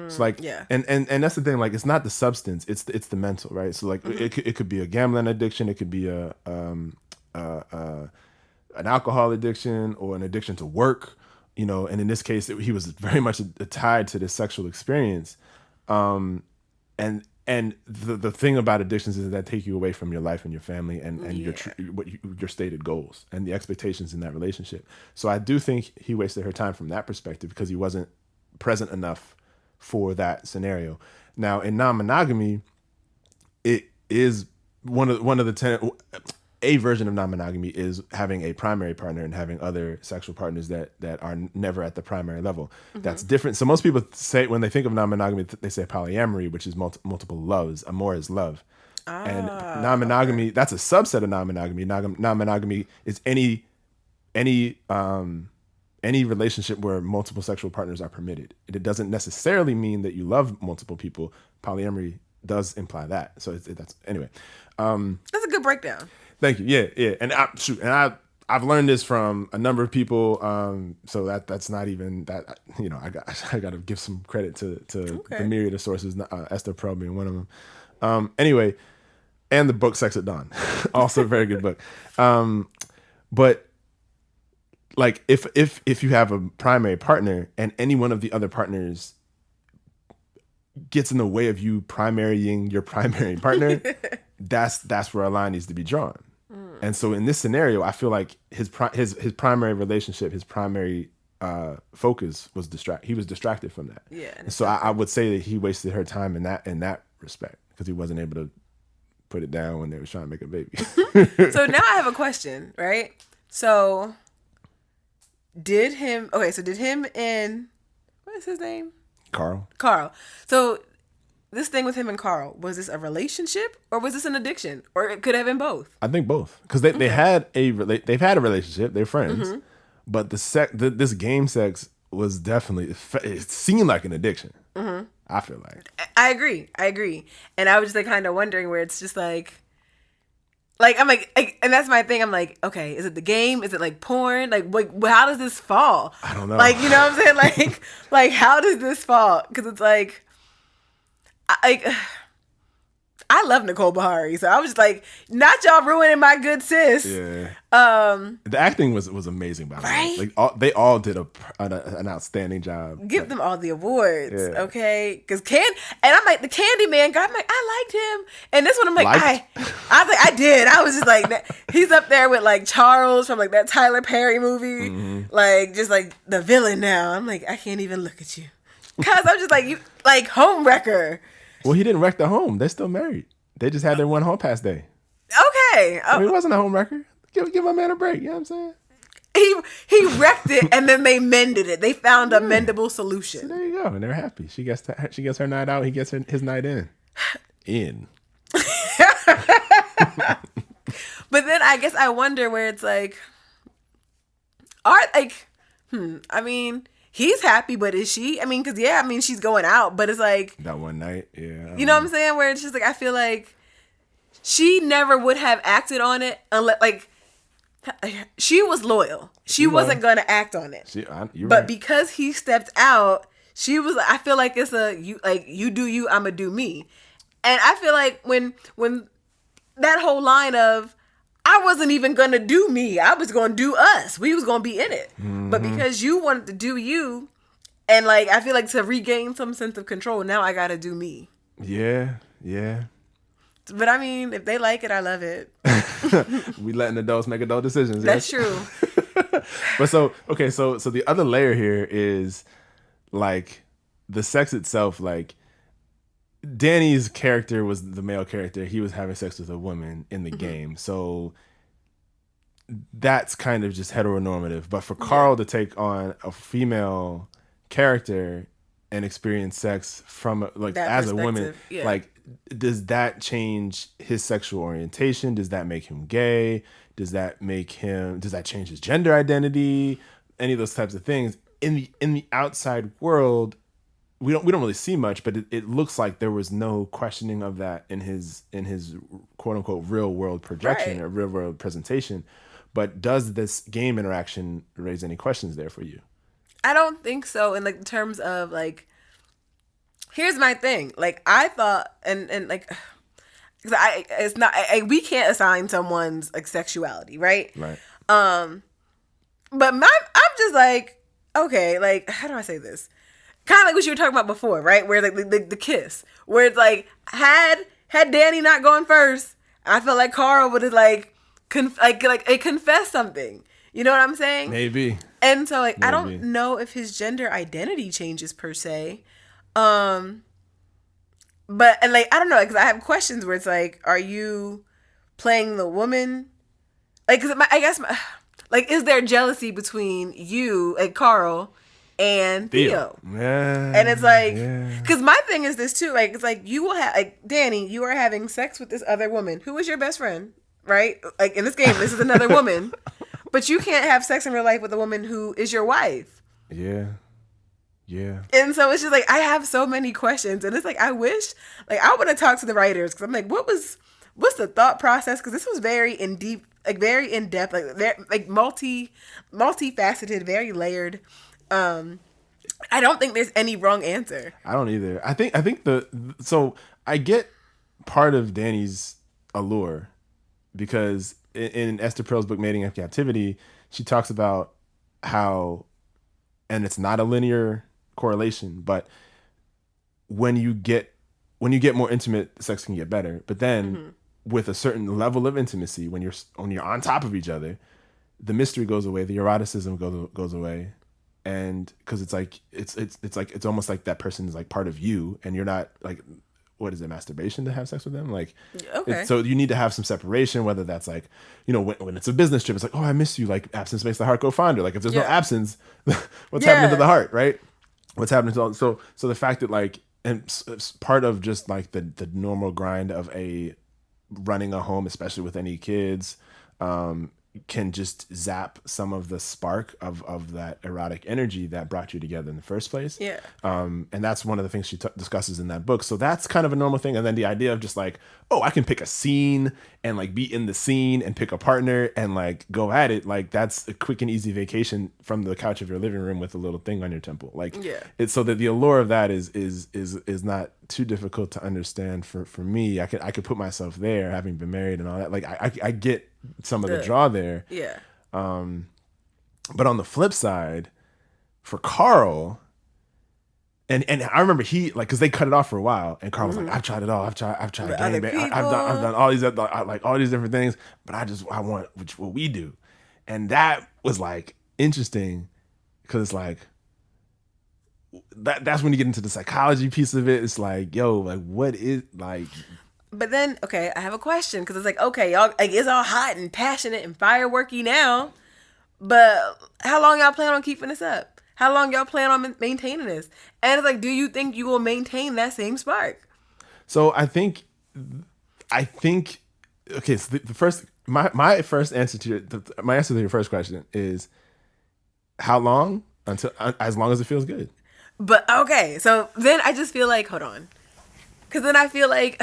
So like, yeah. and that's the thing. Like, it's not the substance; it's the mental, right? So like, it could be a gambling addiction, it could be an alcohol addiction, or an addiction to work, you know. And in this case, he was very much tied to this sexual experience, and the thing about addictions is that take you away from your life and your family and your stated goals and the expectations in that relationship. So I do think he wasted her time from that perspective, because he wasn't present enough for that scenario. Now, in non-monogamy, it is one of the a version of non-monogamy is having a primary partner and having other sexual partners that are never at the primary level. That's different. So most people say, when they think of non-monogamy, they say polyamory, which is multiple loves. Amor is love. And non-monogamy, that's a subset of non-monogamy. Non-monogamy is any relationship where multiple sexual partners are permitted. It doesn't necessarily mean that you love multiple people. Polyamory does imply that. So that's anyway. That's a good breakdown. Thank you. Yeah. And I've learned this from a number of people. So that's not even that. You know, I got to give some credit to the myriad of sources. Esther Perel being one of them. Anyway, and the book Sex at Dawn, also a very good book. But like, if you have a primary partner and any one of the other partners gets in the way of you primarying your primary partner, that's where a line needs to be drawn. And so in this scenario, I feel like his primary relationship, his primary focus was he was distracted from that. Yeah. And so I would say that he wasted her time in that respect, because he wasn't able to put it down when they were trying to make a baby. So now I have a question, right? So did him and what is his name? Carl. So this thing with him and Carl, was this a relationship or was this an addiction, or it could have been both? I think both, because they've had a relationship. They're friends, but this game sex was definitely, it seemed like an addiction. I feel like I agree, and I was just like kind of wondering where it's just like I'm like, and that's my thing. I'm like, okay, is it the game? Is it like porn? Like how does this fall? I don't know. Like, you know what I'm saying? Like how does this fall? Because it's like, I love Nicole Bahari, so I was just like, not y'all ruining my good sis. Yeah. The acting was amazing, by the way. Like they all did an outstanding job. Give them all the awards, Yeah. okay? Because and I'm like, the Candyman guy, I'm like, I liked him, and this one I'm like, I was like, I did. I was just like, he's up there with like Charles from like that Tyler Perry movie, like just like the villain. Now I'm like, I can't even look at you, because I'm just like, you like home wrecker. Well, he didn't wreck the home. They're still married. They just had their one home pass day. Okay. I mean, it wasn't a home wrecker. Give my man a break. You know what I'm saying? He wrecked it, and then they mended it. They found a mendable solution. So there you go, and they're happy. She gets her night out. He gets his night in. But then I guess I wonder where it's like, I mean, he's happy, but is she? I mean, because she's going out, but it's like that one night, yeah. You know what I'm saying? Where it's just like, I feel like she never would have acted on it unless, like, she was loyal. She wasn't going to act on it. You're but right. because he stepped out, she was. I feel like it's you do you, I'ma do me, and I feel like when that whole line of I wasn't even gonna do me, I was gonna do us. We was gonna be in it, but because you wanted to do you, and like I feel like to regain some sense of control, now I gotta do me. Yeah, yeah. But I mean, if they like it, I love it. We letting adults make adult decisions. That's yes? true. But so the other layer here is like the sex itself. Like Danny's character was the male character. He was having sex with a woman in the game. So that's kind of just heteronormative. But for Carl to take on a female character and experience sex from like That as a woman, perspective, like does that change his sexual orientation? Does that make him gay? Does that change his gender identity? Any of those types of things. In the outside world, we don't really see much, but it looks like there was no questioning of that in his quote unquote real world projection or real world presentation. But does this game interaction raise any questions there for you? I don't think so. In like terms of like, here's my thing. Like I thought, and like, cause it's not. We can't assign someone's like sexuality, right? Right. But I'm just like, okay, like how do I say this? Kind of like what you were talking about before, right? Where like the kiss, where it's like had Danny not gone first, I felt like Carl would have like confessed something. You know what I'm saying? Maybe. And so like I don't know if his gender identity changes per se. But and like I don't know, because I have questions where it's like, are you playing the woman? Like, cause I guess like, is there jealousy between you, like Carl, and Theo? Yeah. And it's like, because my thing is this too. Like, it's like you will have like Danny, you are having sex with this other woman who is your best friend, right? Like in this game, this is another woman, but you can't have sex in real life with a woman who is your wife. Yeah. Yeah. And so it's just like I have so many questions, and it's like I wish like I would have talked to the writers, because I'm like, what's the thought process? Because this was very in deep, like very in depth, like multifaceted, very layered. I don't think there's any wrong answer. I don't either. I think so I get part of Danny's allure, because in Esther Perel's book Mating in Captivity, she talks about how, and it's not a linear correlation, but when you get more intimate, sex can get better. But then with a certain level of intimacy, when you're on top of each other, the mystery goes away, the eroticism goes away. And because it's like it's almost like that person is like part of you, and you're not like, what is it, masturbation to have sex with them? Like, okay. So you need to have some separation, whether that's like, you know, when it's a business trip, it's like, oh, I miss you. Like absence makes the heart go fonder. Like if there's no absence, what's happening to the heart, right? What's happening to all, so the fact that like, and part of just like the normal grind of running a home, especially with any kids, can just zap some of the spark of that erotic energy that brought you together in the first place. Yeah. And that's one of the things she discusses in that book. So that's kind of a normal thing. And then the idea of just like, oh, I can pick a scene and like be in the scene and pick a partner and like go at it. Like that's a quick and easy vacation from the couch of your living room with a little thing on your temple. Like it's so that the allure of that is not too difficult to understand for me. I could put myself there, having been married and all that. Like I get some of the draw there. Yeah. But on the flip side, for Carl, and I remember he like, because they cut it off for a while, and Carl was like, I've tried it all. I've tried gangbang. I've done all these like all these different things, but I want what we do, and that was like interesting, because it's like that's when you get into the psychology piece of it. It's like, yo, like what is like. But then, okay, I have a question, because it's like, okay, y'all, like, it's all hot and passionate and fireworky now, but how long y'all plan on keeping this up? How long y'all plan on maintaining this? And it's like, do you think you will maintain that same spark? So I think, okay, so the first, my first answer to my answer to your first question is, how long? Until as long as it feels good. But okay, so then I just feel like, hold on, because then I feel like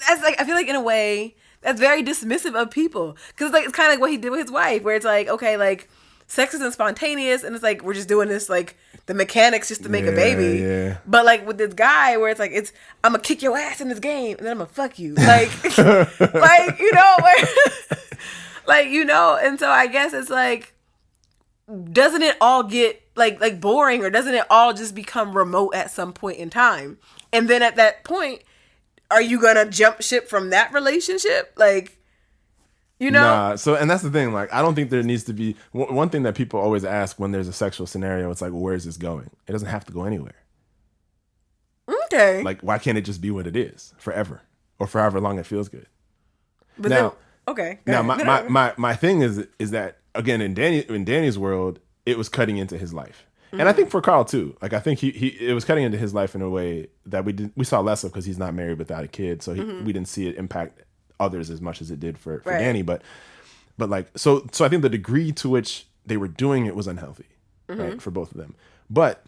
that's like, I feel like in a way that's very dismissive of people, because like it's kind of like what he did with his wife, where it's like, okay, like sex isn't spontaneous, and it's like we're just doing this like the mechanics just to make a baby. Yeah. But like with this guy, where it's like I'm gonna kick your ass in this game, and then I'm gonna fuck you, like like where, like and so I guess it's like, doesn't it all get like boring, or doesn't it all just become remote at some point in time? And then at that point, are you gonna jump ship from that relationship? Like, Nah, so, and that's the thing, like, I don't think there needs to be, one thing that people always ask when there's a sexual scenario, it's like, well, where's this going? It doesn't have to go anywhere. Okay. Like, why can't it just be what it is forever, or for however long it feels good? But now, then, okay. Now, my thing is that, again, in Danny's world, it was cutting into his life. Mm-hmm. And I think for Carl too, like, I think it was cutting into his life in a way that we saw less of, because he's not married without a kid, so we didn't see it impact others as much as it did for right. Danny, but like, so I think the degree to which they were doing it was unhealthy, right, for both of them. But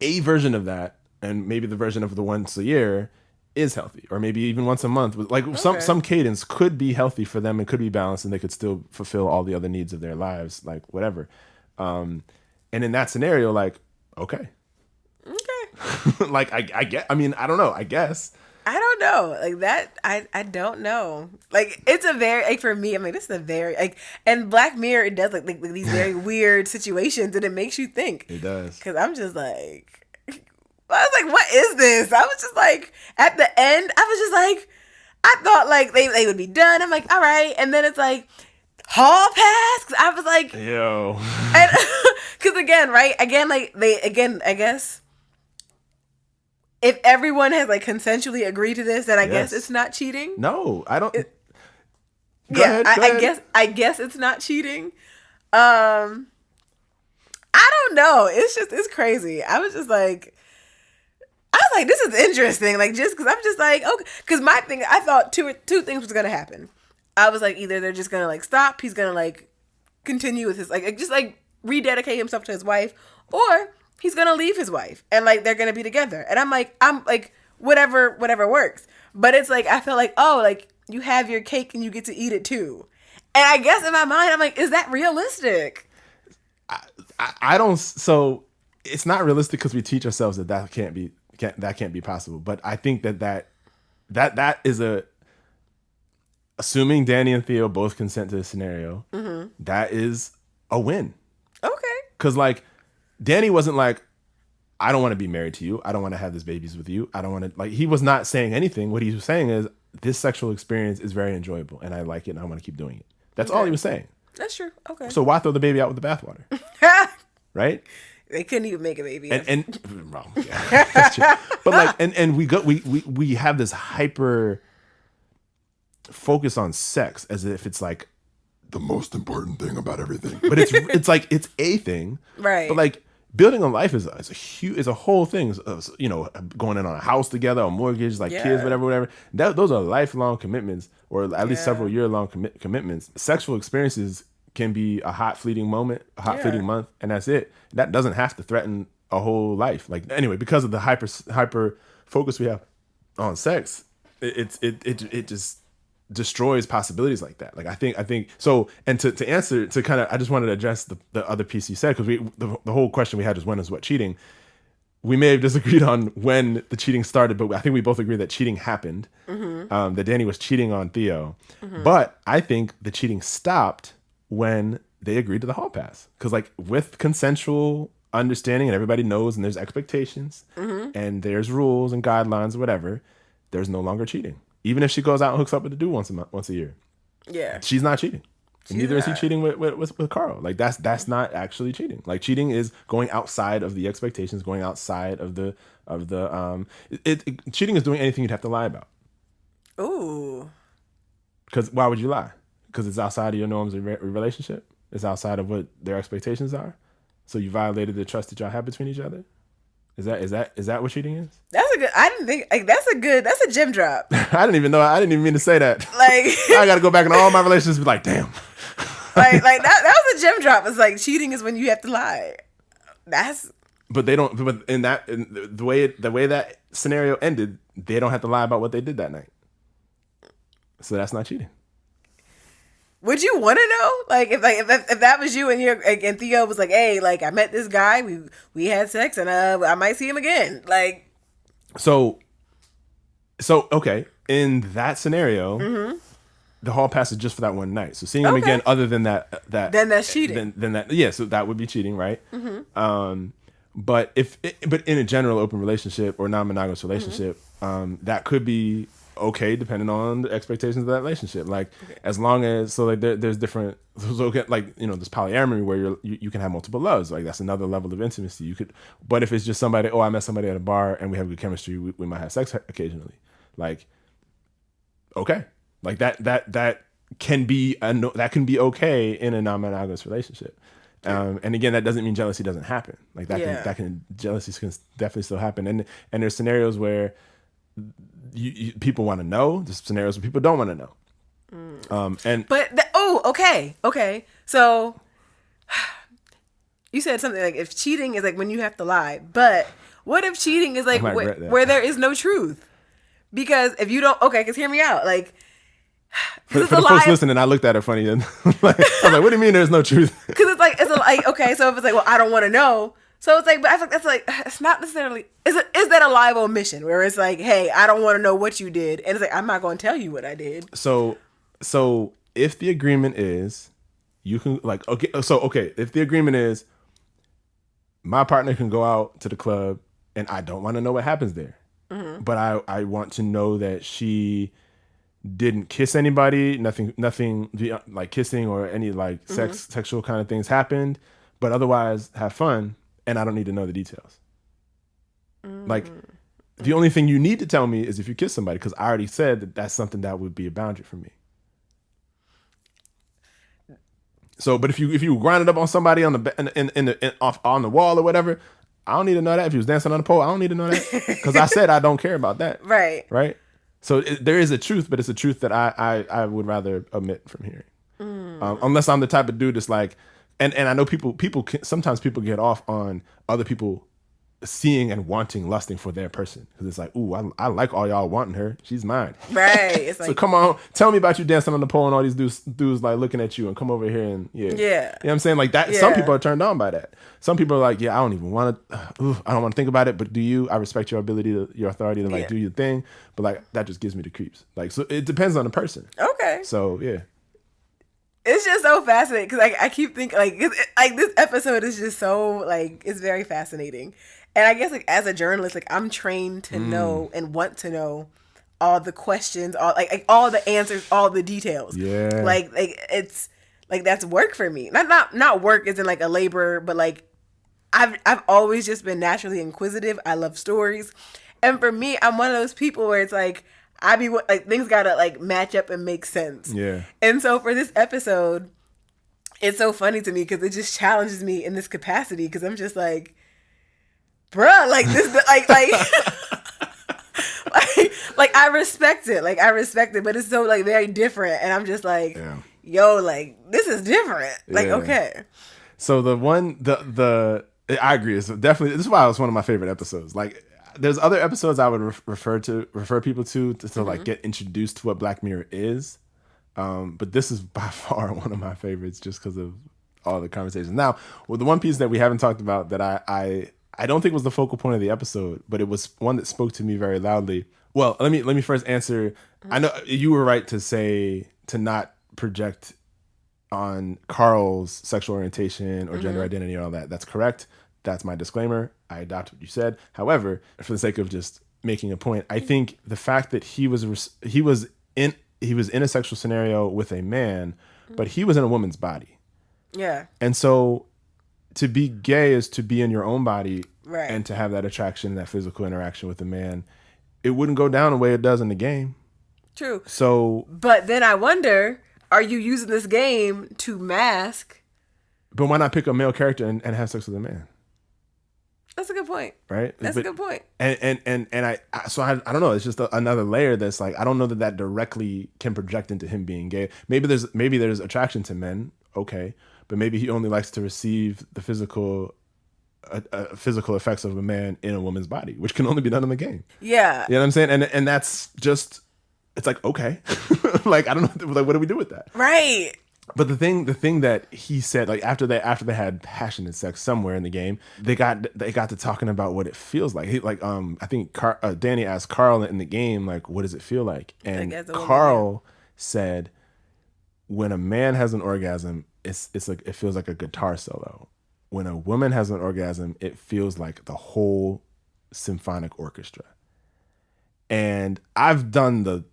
a version of that, and maybe the version of the once a year, is healthy, or maybe even once a month. Like, some cadence could be healthy for them, and could be balanced, and they could still fulfill all the other needs of their lives, like whatever. And in that scenario, like, okay, like I get. I mean, I don't know. I guess. I don't know, like that. I don't know. Like, it's a very, like, for me, I'm like, this is a very, like, and Black Mirror, it does like these very weird situations, and it makes you think. It does. Because I'm just like, I was like, what is this? I was just like, at the end, I was just like, I thought like they would be done. I'm like, all right, and then it's like, hall pass. Cause I was like, yo, and because again, like I guess. If everyone has like consensually agreed to this, then I guess it's not cheating. No, I don't. Go ahead. I guess it's not cheating. I don't know. It's crazy. I was like, this is interesting. Like, just because I'm just like, okay, because my thing, I thought two things was gonna happen. I was like, either they're just gonna like stop, he's gonna like continue with his like just like rededicate himself to his wife, or he's gonna leave his wife and like they're gonna be together. And I'm like whatever works. But it's like, I feel like, oh, like you have your cake and you get to eat it too. And I guess in my mind, I'm like, is that realistic? I don't. So it's not realistic because we teach ourselves that can't be possible. But I think that is assuming Danny and Theo both consent to the scenario. Mm-hmm. That is a win. Okay. Because like, Danny wasn't like, I don't want to be married to you. I don't want to have these babies with you. I don't want to, like, he was not saying anything. What he was saying is, this sexual experience is very enjoyable and I like it and I want to keep doing it. That's all he was saying. That's true. Okay. So why throw the baby out with the bathwater? Right? They couldn't even make a baby. Well, yeah, that's true. But like, and we have this hyper focus on sex as if it's like the most important thing about everything. But it's like, it's a thing. Right. But like, building a life is a whole thing. Going in on a house together, a mortgage, like kids, whatever. Those are lifelong commitments, or at least several year-long commitments. Sexual experiences can be a hot fleeting moment, a hot fleeting month, and that's it. That doesn't have to threaten a whole life. Like, anyway, because of the hyper focus we have on sex, it just destroys possibilities like that. Like, I think so. And to answer, to kind of, I just wanted to address the other piece you said, because the whole question we had was, when is what cheating? We may have disagreed on when the cheating started, but I think we both agree that cheating happened. Mm-hmm. That Danny was cheating on Theo. Mm-hmm. But I think the cheating stopped when they agreed to the hall pass, because like, with consensual understanding and everybody knows and there's expectations and there's rules and guidelines or whatever, there's no longer cheating. Even if she goes out and hooks up with a dude once a year, she's not cheating. Neither is he cheating with Carl. Like, that's not actually cheating. Like, cheating is going outside of the expectations, going outside of the cheating is doing anything you'd have to lie about. Ooh. Because why would you lie? Because it's outside of your norms of relationship. It's outside of what their expectations are. So you violated the trust that y'all have between each other. Is that what cheating is? That's a good. I didn't think like that's a gem drop. I didn't even know. I didn't even mean to say that. Like, I got to go back into all my relationships and be like, damn. like that was a gem drop. It's like, cheating is when you have to lie. But they don't. But in the way that scenario ended, they don't have to lie about what they did that night. So that's not cheating. Would you want to know? Like if that was you and and Theo was like, hey, like I met this guy, we had sex, and I might see him again. Like, so okay, in that scenario, the hall pass is just for that one night. So seeing him again, other than that, then that's cheating. Then that, yeah. So that would be cheating, right? But but in a general open relationship or non-monogamous relationship, that could be okay depending on the expectations of that relationship. Like as long as there's different, like there's polyamory where you can have multiple loves. Like that's another level of intimacy. You could, but if it's just somebody, I met somebody at a bar and we have good chemistry, we might have sex occasionally. Like okay, like that can be okay in a non-monogamous relationship. And again, that doesn't mean jealousy doesn't happen. Like jealousy can definitely still happen. And there's scenarios where people want to know. There's scenarios where people don't want to know. Okay. So you said something like if cheating is like when you have to lie, but what if cheating is like where there is no truth? Because if you don't, because hear me out. Like for the folks listening, I looked at her funny and like, I was like, what do you mean there's no truth? Because okay, so if it's like, well, I don't want to know. So it's like, but I think that's like, it's not necessarily, is that a live omission where it's like, hey, I don't want to know what you did. And it's like, I'm not going to tell you what I did. So if the agreement is, you can if the agreement is my partner can go out to the club and I don't want to know what happens there, but I want to know that she didn't kiss anybody, nothing like kissing or any like sexual kind of things happened, but otherwise have fun. And I don't need to know the details. Like, the only thing you need to tell me is if you kiss somebody, because I already said that that's something that would be a boundary for me. So, but if you grind it up on somebody on the wall or whatever, I don't need to know that. If you was dancing on the pole, I don't need to know that because I said I don't care about that. Right. So there is a truth, but it's a truth that I would rather omit from hearing, unless I'm the type of dude that's like. And I know sometimes people get off on other people seeing and wanting, lusting for their person. Because it's like, ooh, I like all y'all wanting her. She's mine. Right. It's like, so come on, tell me about you dancing on the pole and all these dudes like looking at you and come over here and yeah. You know what I'm saying? Like that. Yeah. Some people are turned on by that. Some people are like, yeah, I don't even want to, I don't want to think about it. But do you? I respect your ability, your authority to like do your thing. But like, that just gives me the creeps. Like, so it depends on the person. Okay. So yeah. It's just so fascinating because I keep thinking like this episode is just so like it's very fascinating, and I guess like as a journalist like I'm trained to know and want to know all the questions, all the answers, all the details. Yeah. Like it's like that's work for me. Not work as in like a labor, but like I've always just been naturally inquisitive. I love stories, and for me, I'm one of those people where it's like. I be like things gotta like match up and make sense. Yeah. And so for this episode, it's so funny to me because it just challenges me in this capacity because I'm just like, bruh, like this, like I respect it, but it's so like very different, and I'm just like, yo, like this is different, like okay. So I agree. It's definitely this is why it was one of my favorite episodes. Like. There's other episodes I would refer people to like get introduced to what Black Mirror is, but this is by far one of my favorites just because of all the conversations. Now, well, the one piece that we haven't talked about that I don't think was the focal point of the episode, but it was one that spoke to me very loudly. Well, let me first answer. I know you were right to say to not project on Carl's sexual orientation or gender identity and all that. That's correct. That's my disclaimer. I adopt what you said. However, for the sake of just making a point, I think the fact that he was in a sexual scenario with a man, but he was in a woman's body. Yeah. And so to be gay is to be in your own body right. and to have that attraction, that physical interaction with a man. It wouldn't go down the way it does in the game. True. So, but then I wonder, are you using this game to mask? But why not pick a male character and have sex with a man? That's a good point. Right? That's a good point. And I don't know. It's just another layer that's like, I don't know that directly can project into him being gay. Maybe there's attraction to men. Okay. But maybe he only likes to receive the physical effects of a man in a woman's body, which can only be done in the game. Yeah. You know what I'm saying? And that's just it's like, okay. Like, I don't know, like, what do we do with that? Right. But the thing that he said, like after they had passionate sex somewhere in the game, they got to talking about what it feels like. He like I think Danny asked Carl in the game, like, what does it feel like? And as a Carl woman, said, when a man has an orgasm, it's like it feels like a guitar solo. When a woman has an orgasm, it feels like the whole symphonic orchestra. And I've done the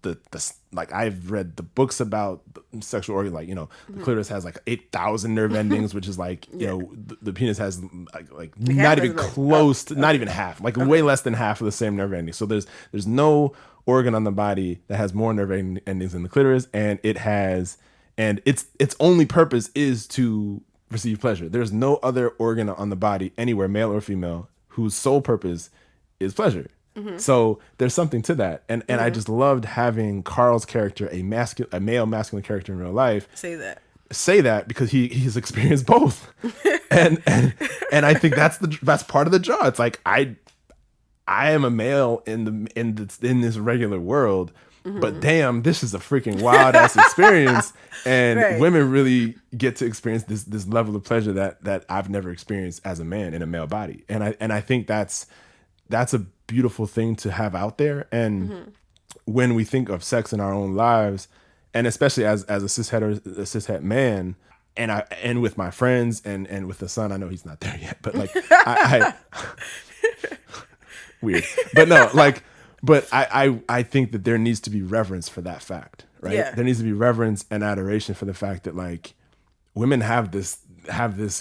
like, I've read the books about sexual organ, like, the clitoris has like 8,000 nerve endings, which is like, the penis has like not even close to, not even half, like way less than half of the same nerve endings. So there's no organ on the body that has more nerve endings than the clitoris, and its only purpose is to receive pleasure. There's no other organ on the body anywhere, male or female, whose sole purpose is pleasure. So there's something to that, and I just loved having Carl's character, a male masculine character in real life, say that because he's experienced both, and I think that's part of the draw. It's like I am a male in this regular world, but damn, this is a freaking wild ass experience, and women really get to experience this level of pleasure that I've never experienced as a man in a male body, and I think that's a beautiful thing to have out there. And when we think of sex in our own lives, and especially as a cishet man, and with my friends and with the son, I know he's not there yet, but like I weird, but no, like, but I think that there needs to be reverence for that fact, right? Yeah. There needs to be reverence and adoration for the fact that, like, women have this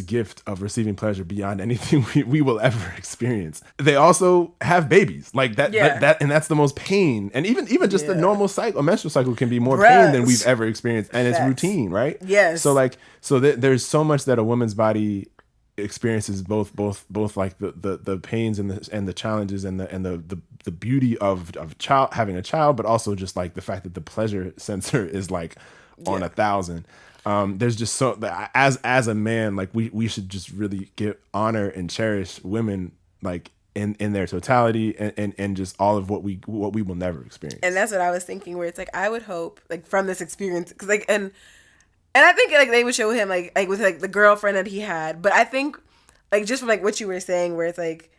gift of receiving pleasure beyond anything we will ever experience. They also have babies, like that, and that's the most pain. And even just a normal cycle, a menstrual cycle, can be more pain than we've ever experienced, and it's routine, right? Yes. So there's so much that a woman's body experiences, both like the pains and the challenges and the beauty of having a child, but also just like the fact that the pleasure sensor is like on 1,000. There's just so, as a man, like we should just really honor and cherish women, like in their totality, and just all of what we will never experience. And that's what I was thinking, where it's like, I would hope, like, from this experience, because like and I think like they would show him like with like the girlfriend that he had, but I think like just from like what you were saying, where it's like,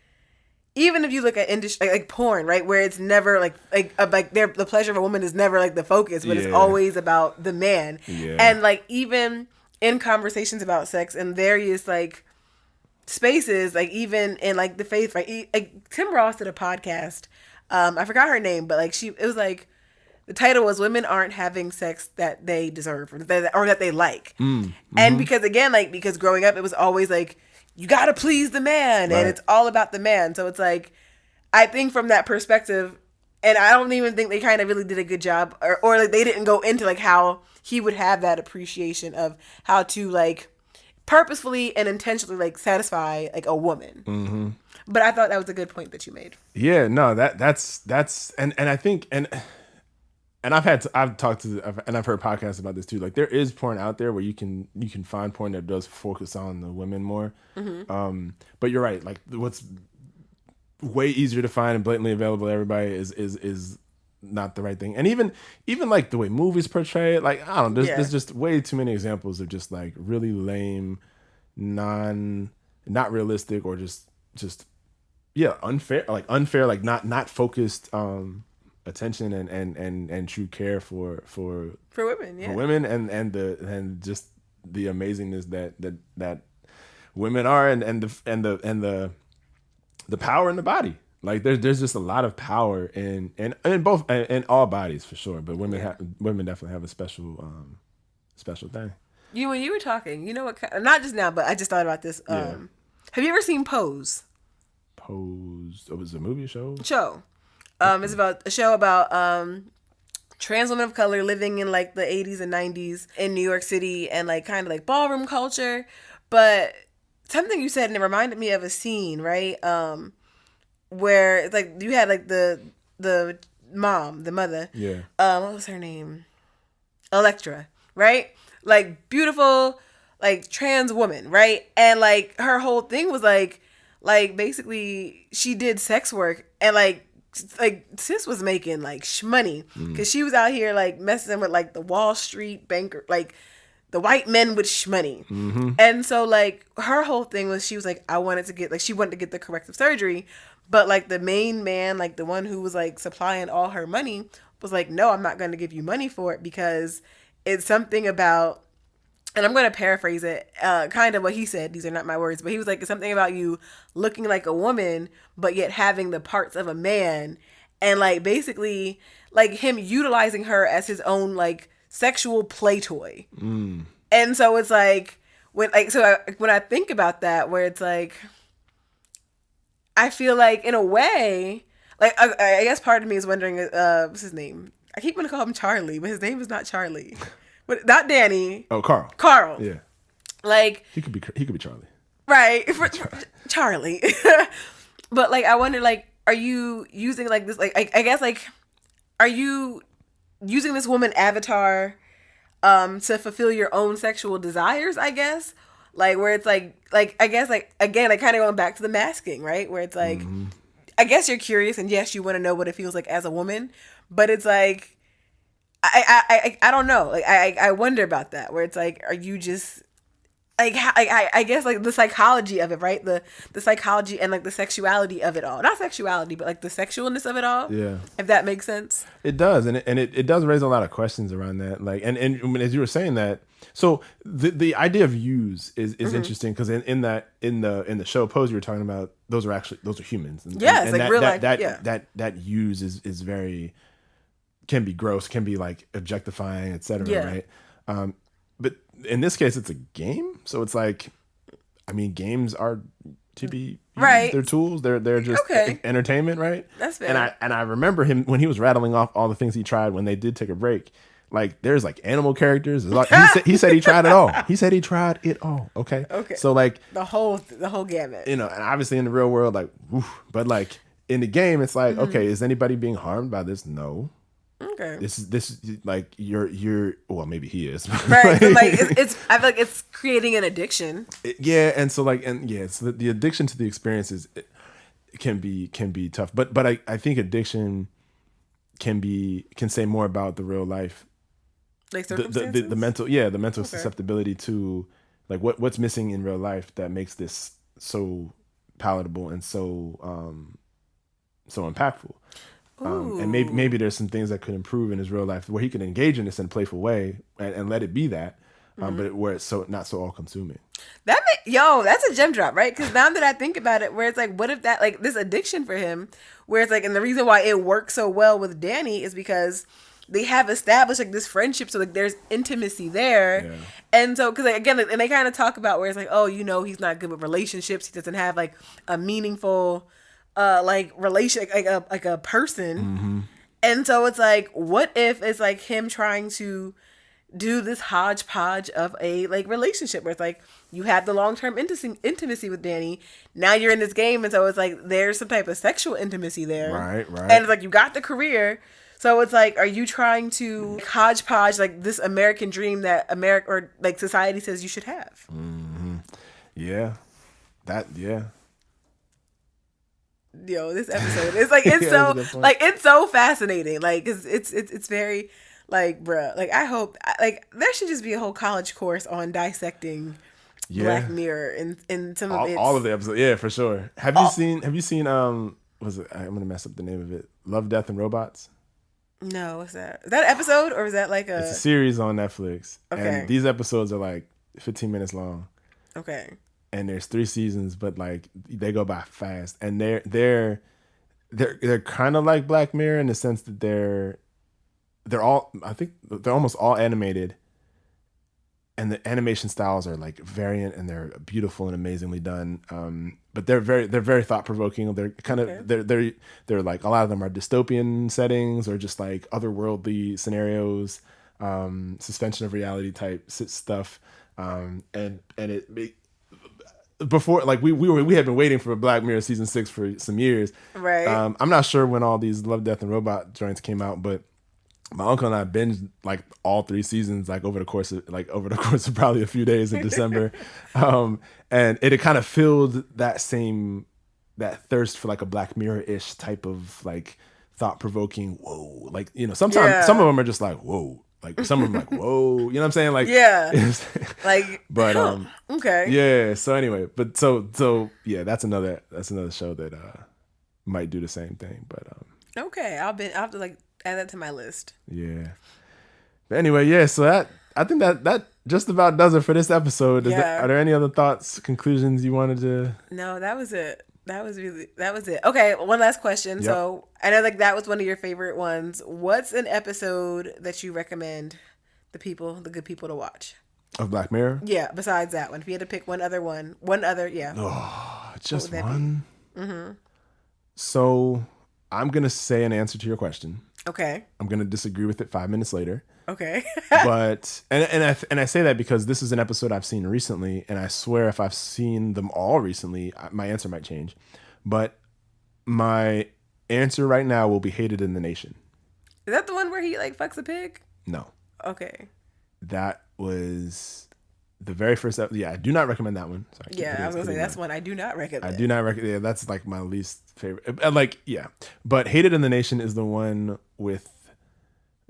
even if you look at industry like porn, right, where it's never like the pleasure of a woman is never like the focus, but it's always about the man. And like even in conversations about sex in various like spaces, like even in like the faith, right, like Tim Ross did a podcast, I forgot her name, but like it was like, the title was "Women Aren't Having Sex That They Deserve or that They Like." And because growing up, it was always like, you gotta please the man, and it's all about the man. So it's like, I think from that perspective, and I don't even think they kind of really did a good job, or like they didn't go into like how he would have that appreciation of how to like purposefully and intentionally like satisfy like a woman. But I thought that was a good point that you made. Yeah, no, that's and I think and I've talked to, and I've heard podcasts about this too. Like, there is porn out there where you can find porn that does focus on the women more. But you're right. Like, what's way easier to find and blatantly available to everybody is not the right thing. And even like the way movies portray it, like, I don't know, there's just way too many examples of just like really lame, not realistic, or just unfair, like not focused attention and true care for women, for women, and just the amazingness that women are, and the power in the body. Like, there's just a lot of power in both, in all bodies for sure, but women definitely have a special thing. When you were talking, you know what, not just now, but I just thought about this. Have you ever seen Pose? Pose. Oh, was it a movie, show? It's about a show about trans women of color living in like the 80s and 90s in New York City, and like kind of like ballroom culture. But something you said, and it reminded me of a scene, right? Where it's like you had like the mother. Yeah. What was her name? Electra, right? Like, beautiful, like, trans woman, right? And like her whole thing was like basically she did sex work, and like like sis was making like shmoney because she was out here like messing with like the Wall Street banker, like the white men with shmoney. And so like her whole thing was she was like, I wanted to get like she wanted to get the corrective surgery, but like the main man, like the one who was like supplying all her money, was like, no, I'm not going to give you money for it because it's something about, and I'm going to paraphrase it, kind of what he said. These are not my words, but he was like, it's something about you looking like a woman, but yet having the parts of a man. And like, basically like him utilizing her as his own like sexual play toy. And so it's like, when I think about that, where it's like, I feel like in a way, like, I guess part of me is wondering, what's his name? I keep want to call him Charlie, but his name is not Charlie. But not Danny. Oh, Carl. Carl. Yeah. Like he could be Charlie. Right. For Charlie. But like I wonder, like, are you using like this, like I guess like, are you using this woman avatar to fulfill your own sexual desires, I guess? Like where it's like I guess like again, like kind of going back to the masking, right? Where it's like I guess you're curious and yes, you want to know what it feels like as a woman, but it's like I don't know. Like I wonder about that. Where it's like, are you just like I guess like the psychology of it, right? The psychology and like the sexuality of it all. Not sexuality, but like the sexualness of it all. Yeah. If that makes sense. It does, and it does raise a lot of questions around that. Like and as you were saying that, so the idea of use is interesting because in the show Pose you were talking about, those are humans. And, yes, and like real life. That use is very, can be gross, can be like objectifying, etc. Yeah. Right? But in this case, it's a game, so it's like, I mean, games are to be used. Right. They're tools. They're just entertainment, right? That's fair. And I remember him when he was rattling off all the things he tried when they did take a break. Like there's like animal characters. He said he tried it all. He said he tried it all. Okay. Okay. So like the whole gamut. You know, and obviously in the real world, like, but like in the game, it's like, okay, is anybody being harmed by this? No. Okay. This is like you're well, maybe he is. Right. So like it's I feel like it's creating an addiction. And so like so the addiction to the experiences can be tough. But I think addiction can say more about the real life. Like circumstances? The mental susceptibility to like what's missing in real life that makes this so palatable and so impactful. And maybe there's some things that could improve in his real life where he can engage in this in a playful way and let it be that, but where it's not so all consuming. That's a gem drop, right? Because now that I think about it, where it's like, what if that like this addiction for him, where it's like, and the reason why it works so well with Danny is because they have established like this friendship, so like there's intimacy there, and so because like, again, like, and they kind of talk about where it's like, oh, you know, he's not good with relationships, he doesn't have like a meaningful like relation, like a person. And so it's like, what if it's like him trying to do this hodgepodge of a like relationship where it's like you have the long-term intimacy with Danny, now you're in this game, and so it's like there's some type of sexual intimacy there, right and it's like you got the career, so it's like, are you trying to hodgepodge like this American dream that America or like society says you should have? This episode is like it's so fascinating, like it's very like, bruh, like I hope like there should just be a whole college course on dissecting Black Mirror in some of all of the episodes, for sure. Have you seen was it, I'm gonna mess up the name of it, Love, Death and Robots? No, what's that? Is that an episode or is that like it's a series on Netflix? Okay. And these episodes are like 15 minutes long. Okay. And there's 3 seasons, but like they go by fast. And they're kind of like Black Mirror in the sense that they're almost all animated, and the animation styles are like variant and they're beautiful and amazingly done. But they're very thought provoking. They're kind of they're like, a lot of them are dystopian settings or just like otherworldly scenarios, suspension of reality type stuff. And it before, like we had been waiting for Black Mirror season 6 for some years. Right. I'm not sure when all these Love, Death and Robot joints came out, but my uncle and I binged like all 3 seasons like over the course of probably a few days in December. And it kind of filled that same that thirst for like a Black Mirror-ish type of like thought-provoking, whoa. Like, you know, sometimes some Yeah. of them are just like, whoa. Like some of them like, whoa. You know what I'm saying? Like, Yeah. Like, but okay. yeah. So anyway, but so yeah, that's another show that might do the same thing. But Okay. I'll have to like add that to my list. yeah. But anyway, yeah. So I think that just about does it for this episode. Yeah. Are there any other thoughts, conclusions you wanted to? No, that was it. That was it. Okay, one last question. Yep. So I know like that was one of your favorite ones. What's an episode that you recommend the good people to watch? Of Black Mirror? Yeah, besides that one. If you had to pick one other, yeah. Oh, just one? Mm-hmm. So I'm going to say an answer to your question. Okay. I'm going to disagree with it 5 minutes later. Okay. But, and I say that because this is an episode I've seen recently, and I swear if I've seen them all recently, my answer might change. But my answer right now will be Hated in the Nation. Is that the one where he like fucks a pig? No. Okay. That was the very first episode. Yeah, I do not recommend that one. Sorry, Yeah, I was gonna say that's one I do not recommend. I do not recommend. Yeah, that's like my least favorite. Like, yeah, but Hated in the Nation is the one with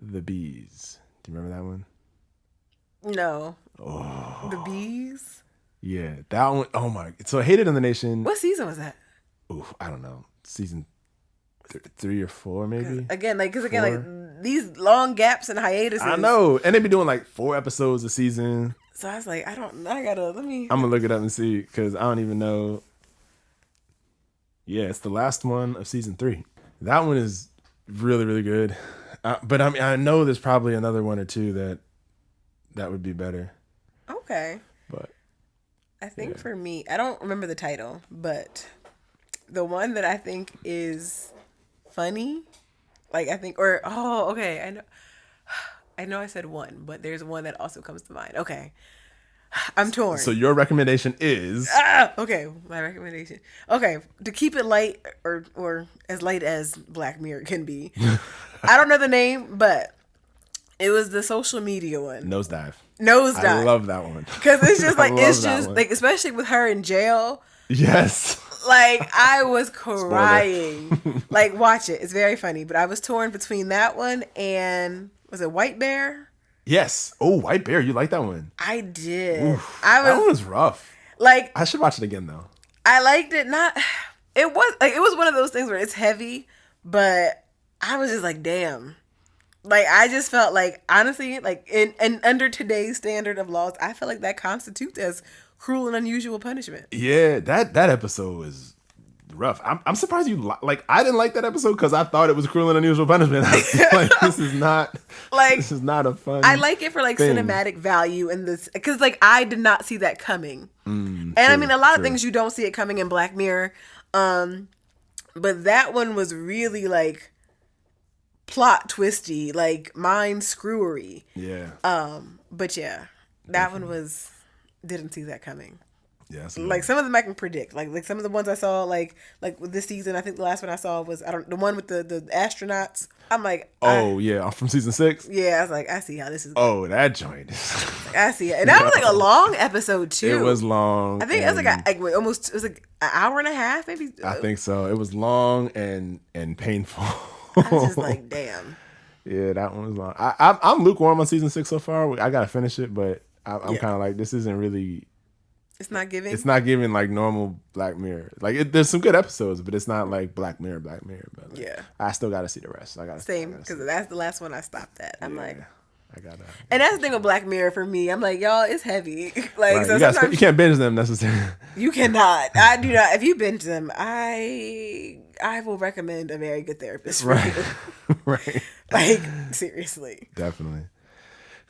the bees. Do you remember that one? No. Oh, The bees. yeah, that one. Oh my! So Hated in the Nation. What season was that? Oof, I don't know. Season 3 or 4, maybe. Again, like like these long gaps and hiatuses. I know, and they be doing like 4 episodes a season. So I was like, I gotta let me. I'm gonna look it up and see because I don't even know. Yeah, it's the last one of season 3. That one is really, really good. But I mean, I know there's probably another one or two that would be better. Okay. But I think for me, I don't remember the title, but the one that I think is funny, like I think, or okay, I know I said one, but there's one that also comes to mind. Okay, I'm torn. So your recommendation is okay, my recommendation. Okay, to keep it light or as light as Black Mirror can be. I don't know the name, but it was the social media one. Nosedive. I love that one because it's just like it's just one. like especially with her in jail. Yes. Like I was crying. Like watch it. It's very funny. But I was torn between that one and was it White Bear? Yes. Oh, White Bear. You like that one? I did. Oof, that one was rough. Like I should watch it again though. I liked it. It was one of those things where it's heavy, but I was just like, damn. Like I just felt like honestly, like in under today's standard of laws, I feel like that constitutes as cruel and unusual punishment. Yeah, that episode was rough. I'm surprised you like. I didn't like that episode because I thought it was cruel and unusual punishment. Like this is not a fun. I like it for like thing. Cinematic value in this because like I did not see that coming. And true, I mean a lot true. of things you don't see it coming in Black Mirror, but that one was really like plot twisty, like mind screwery. Yeah. But yeah, that one was didn't see that coming. Yeah. Like some of them I can predict. Like some of the ones I saw, like with this season, I think the last one I saw was the one with the astronauts. I'm like, yeah, from season 6. Yeah, I was like, I see how this is. Oh, that joint. I see it, and that was like a long episode too. It was long. I think it was like almost it was like an hour and a half, maybe. I think so. It was long and painful. I was just like, damn. Yeah, that one was long. I'm lukewarm on season 6 so far. I gotta finish it, but I'm kind of like, this isn't really. It's not giving. It's not giving like normal Black Mirror. Like there's some good episodes, but it's not like Black Mirror. But like, yeah, I still gotta see the rest. Same because that's the last one I stopped at. I'm like, I gotta. And that's the thing with Black Mirror for me. I'm like, y'all, it's heavy. Like right. so You can't binge them necessarily. You cannot. I do not. If you binge them, I will recommend a very good therapist for you. Right. Like seriously. Definitely.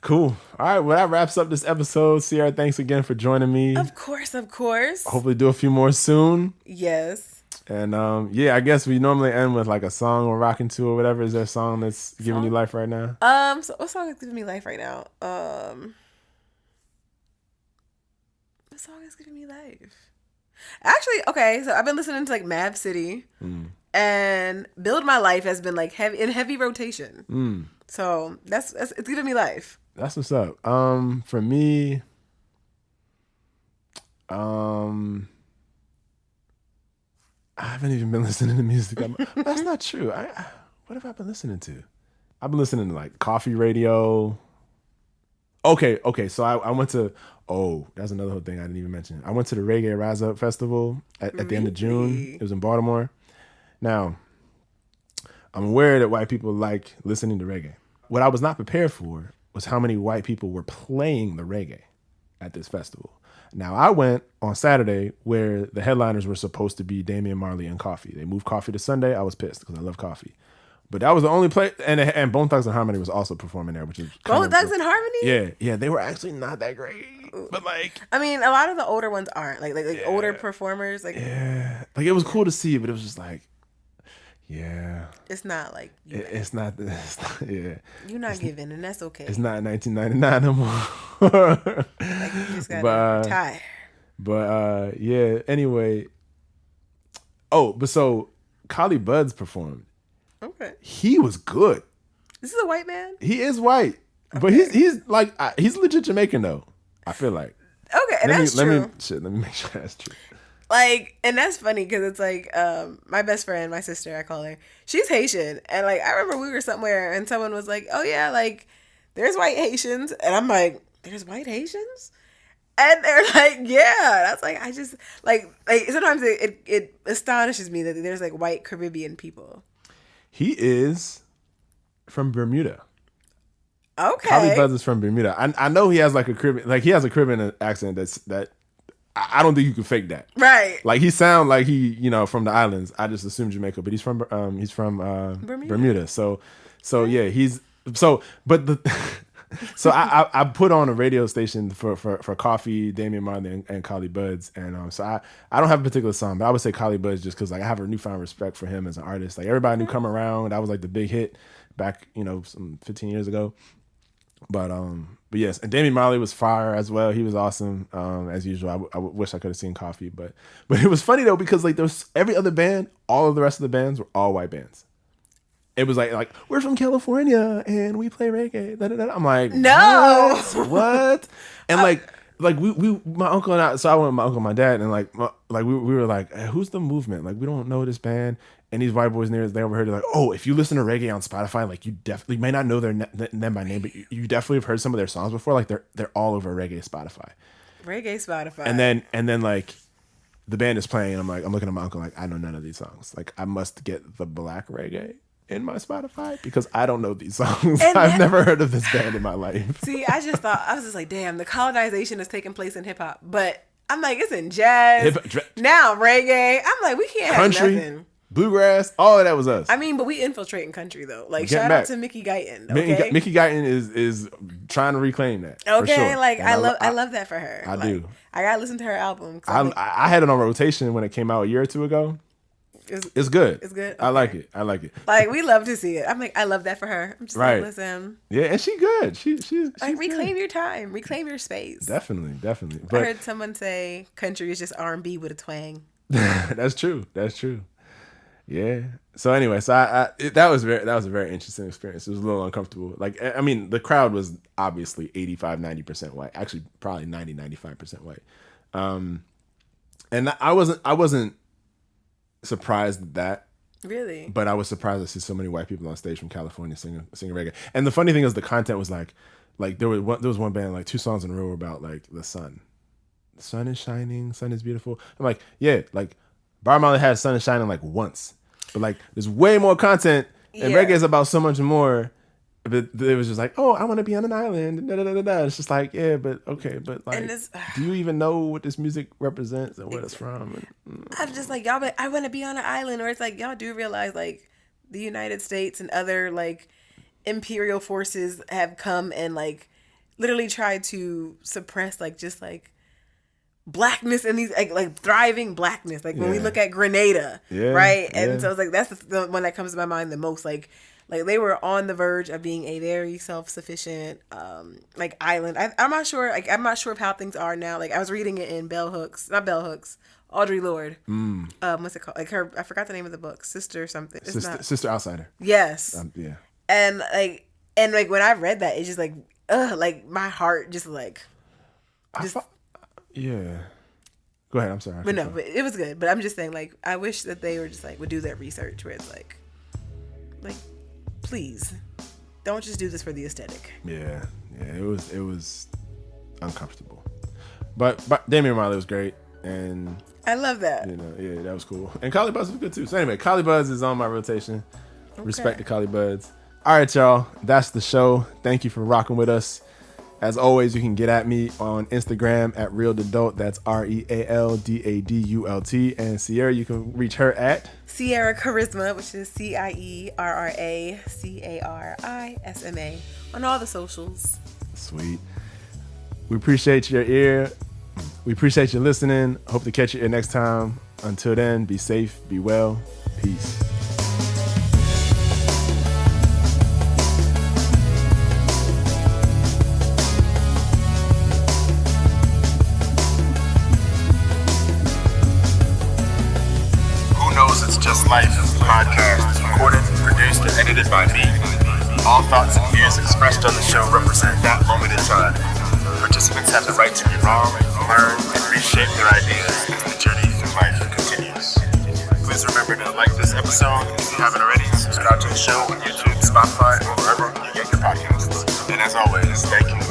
Cool. All right. Well, that wraps up this episode. Sierra, thanks again for joining me. Of course. Hopefully do a few more soon. Yes. And I guess we normally end with like a song we're rocking to or whatever. Is there a song that's giving you life right now? So what song is giving me life right now? What song is giving me life? Actually, okay, so I've been listening to like Mav City and Build My Life has been like heavy rotation. So that's it's giving me life. That's what's up. For me, I haven't even been listening to music. That's not true. What have I been listening to? I've been listening to like coffee radio. Okay. So I went to. Oh, that's another whole thing I didn't even mention. I went to the Reggae Rise Up Festival at the end of June. It was in Baltimore. Now, I'm aware that white people like listening to reggae. What I was not prepared for was how many white people were playing the reggae at this festival. Now, I went on Saturday where the headliners were supposed to be Damian Marley and Coffee. They moved Coffee to Sunday. I was pissed because I love Coffee. But that was the only place, and Bone Thugs and Harmony was also performing there, which is Bone Thugs and Harmony. Yeah, they were actually not that great, but like, I mean, a lot of the older ones aren't like older performers. Like, like it was cool to see, but it was just like, yeah, it's not like it's not, yeah, you're not giving, and that's okay. It's not 1999 no more. Like you just gotta retire. But yeah. Anyway, but so Collie Buddz performed. Okay. He was good. This is a white man? He is white. Okay. But he's like he's legit Jamaican though. I feel like. Okay, and that's true. Let me make sure that's true. Like, and that's funny because it's like my best friend, my sister, I call her. She's Haitian, and like I remember we were somewhere and someone was like, "Oh yeah, like there's white Haitians," and I'm like, "There's white Haitians?" And they're like, "Yeah." That's like I just like sometimes it astonishes me that there's like white Caribbean people. He is from Bermuda. Okay. Collie Buddz is from Bermuda. I know he has like a Caribbean, like he has a Caribbean accent that I don't think you can fake that. Right. Like he sound like he, from the islands. I just assumed Jamaica, but he's from Bermuda. So yeah, so I put on a radio station for Coffee, Damian Marley, and Collie Buddz, and so I don't have a particular song, but I would say Collie Buddz just because like I have a newfound respect for him as an artist. Like everybody knew "Come Around," that was like the big hit back some 15 years ago. But yes, and Damian Marley was fire as well. He was awesome as usual. I wish I could have seen Coffee, but it was funny though because like there's every other band, all of the rest of the bands were all white bands. It was like we're from California and we play reggae. Da, da, da. I'm like, no, what? And like we my uncle and I. So I went with my uncle and my dad, and we were like, hey, who's the movement? Like we don't know this band. And these white boys near us, they overheard it like, oh, if you listen to reggae on Spotify, like you definitely may not know them by name, but you definitely have heard some of their songs before. Like they're all over reggae Spotify. Reggae Spotify. And then like the band is playing, and I'm looking at my uncle like, I know none of these songs. Like I must get the black reggae in my Spotify because I don't know these songs. I've never heard of this band in my life. See, I was just like, damn, the colonization is taking place in hip hop, but I'm like, it's in jazz now, reggae. I'm like, we can't country, have nothing. Bluegrass, all of that was us. I mean, but we infiltrating country though. Like shout out to Mickey Guyton. Okay? Mickey Guyton is trying to reclaim that. Okay, for sure. like I love that for her. I do. I gotta listen to her album. I had it on rotation when it came out a year or two ago. It's good. It's good. Okay. I like it. Like we love to see it. I'm like, I love that for her. I'm just like, listen. Yeah, and she good. She's like reclaim good. your time, reclaim your space. Definitely. But I heard someone say country is just R&B with a twang. That's true. Yeah. So anyway, that was a very interesting experience. It was a little uncomfortable. Like I mean, the crowd was obviously 85-90% white. Actually, probably 90-95% white. And I wasn't surprised at that. Really? But I was surprised to see so many white people on stage from California singing reggae. And the funny thing is, the content was like there was one band like 2 songs in a row about like the sun. The sun is shining, sun is beautiful. I'm like, yeah, like Bob Marley had Sun is Shining like once, but like there's way more content, and reggae is about so much more. But it was just like, oh, I want to be on an island. Da, da, da, da, da. It's just like, yeah, but okay, but like, do you even know what this music represents and where it's from? I'm just like, y'all, but I want to be on an island, or it's like y'all do realize like the United States and other like imperial forces have come and like literally tried to suppress like just like blackness in these like thriving blackness. Like when we look at Grenada, right? And so it's like that's the one that comes to my mind the most. Like they were on the verge of being a very self-sufficient like island. I'm not sure of how things are now. Like I was reading it in Audre Lorde. What's it called? Like her, I forgot the name of the book. Sister something. Sister Outsider. Yes. Yeah. And like when I read that, it's just like my heart just like yeah. Go ahead. I'm sorry. But no, but it was good. But I'm just saying, like, I wish that they were just like would do that research where it's like, please, don't just do this for the aesthetic. Yeah. It was uncomfortable, but Damian Marley was great, and I love that. That was cool. And Collie Buddz was good too. So anyway, Collie Buddz is on my rotation. Okay. Respect to Collie Buddz. All right, y'all. That's the show. Thank you for rocking with us. As always, you can get at me on Instagram at RealDadult. That's RealDadult. And Cierra, you can reach her at Cierra Charisma, which is CIERRACARISMA on all the socials. Sweet. We appreciate your ear. We appreciate you listening. Hope to catch you here next time. Until then, be safe, be well. Peace. It's Just Life podcast is recorded, produced, and edited by me. All thoughts and views expressed on the show represent that moment in time. Participants have the right to be wrong, learn, and reshape their ideas as the journey through life continues. Please remember to like this episode if you haven't already. Subscribe to the show on YouTube, Spotify, or wherever you get your podcasts. And as always, thank you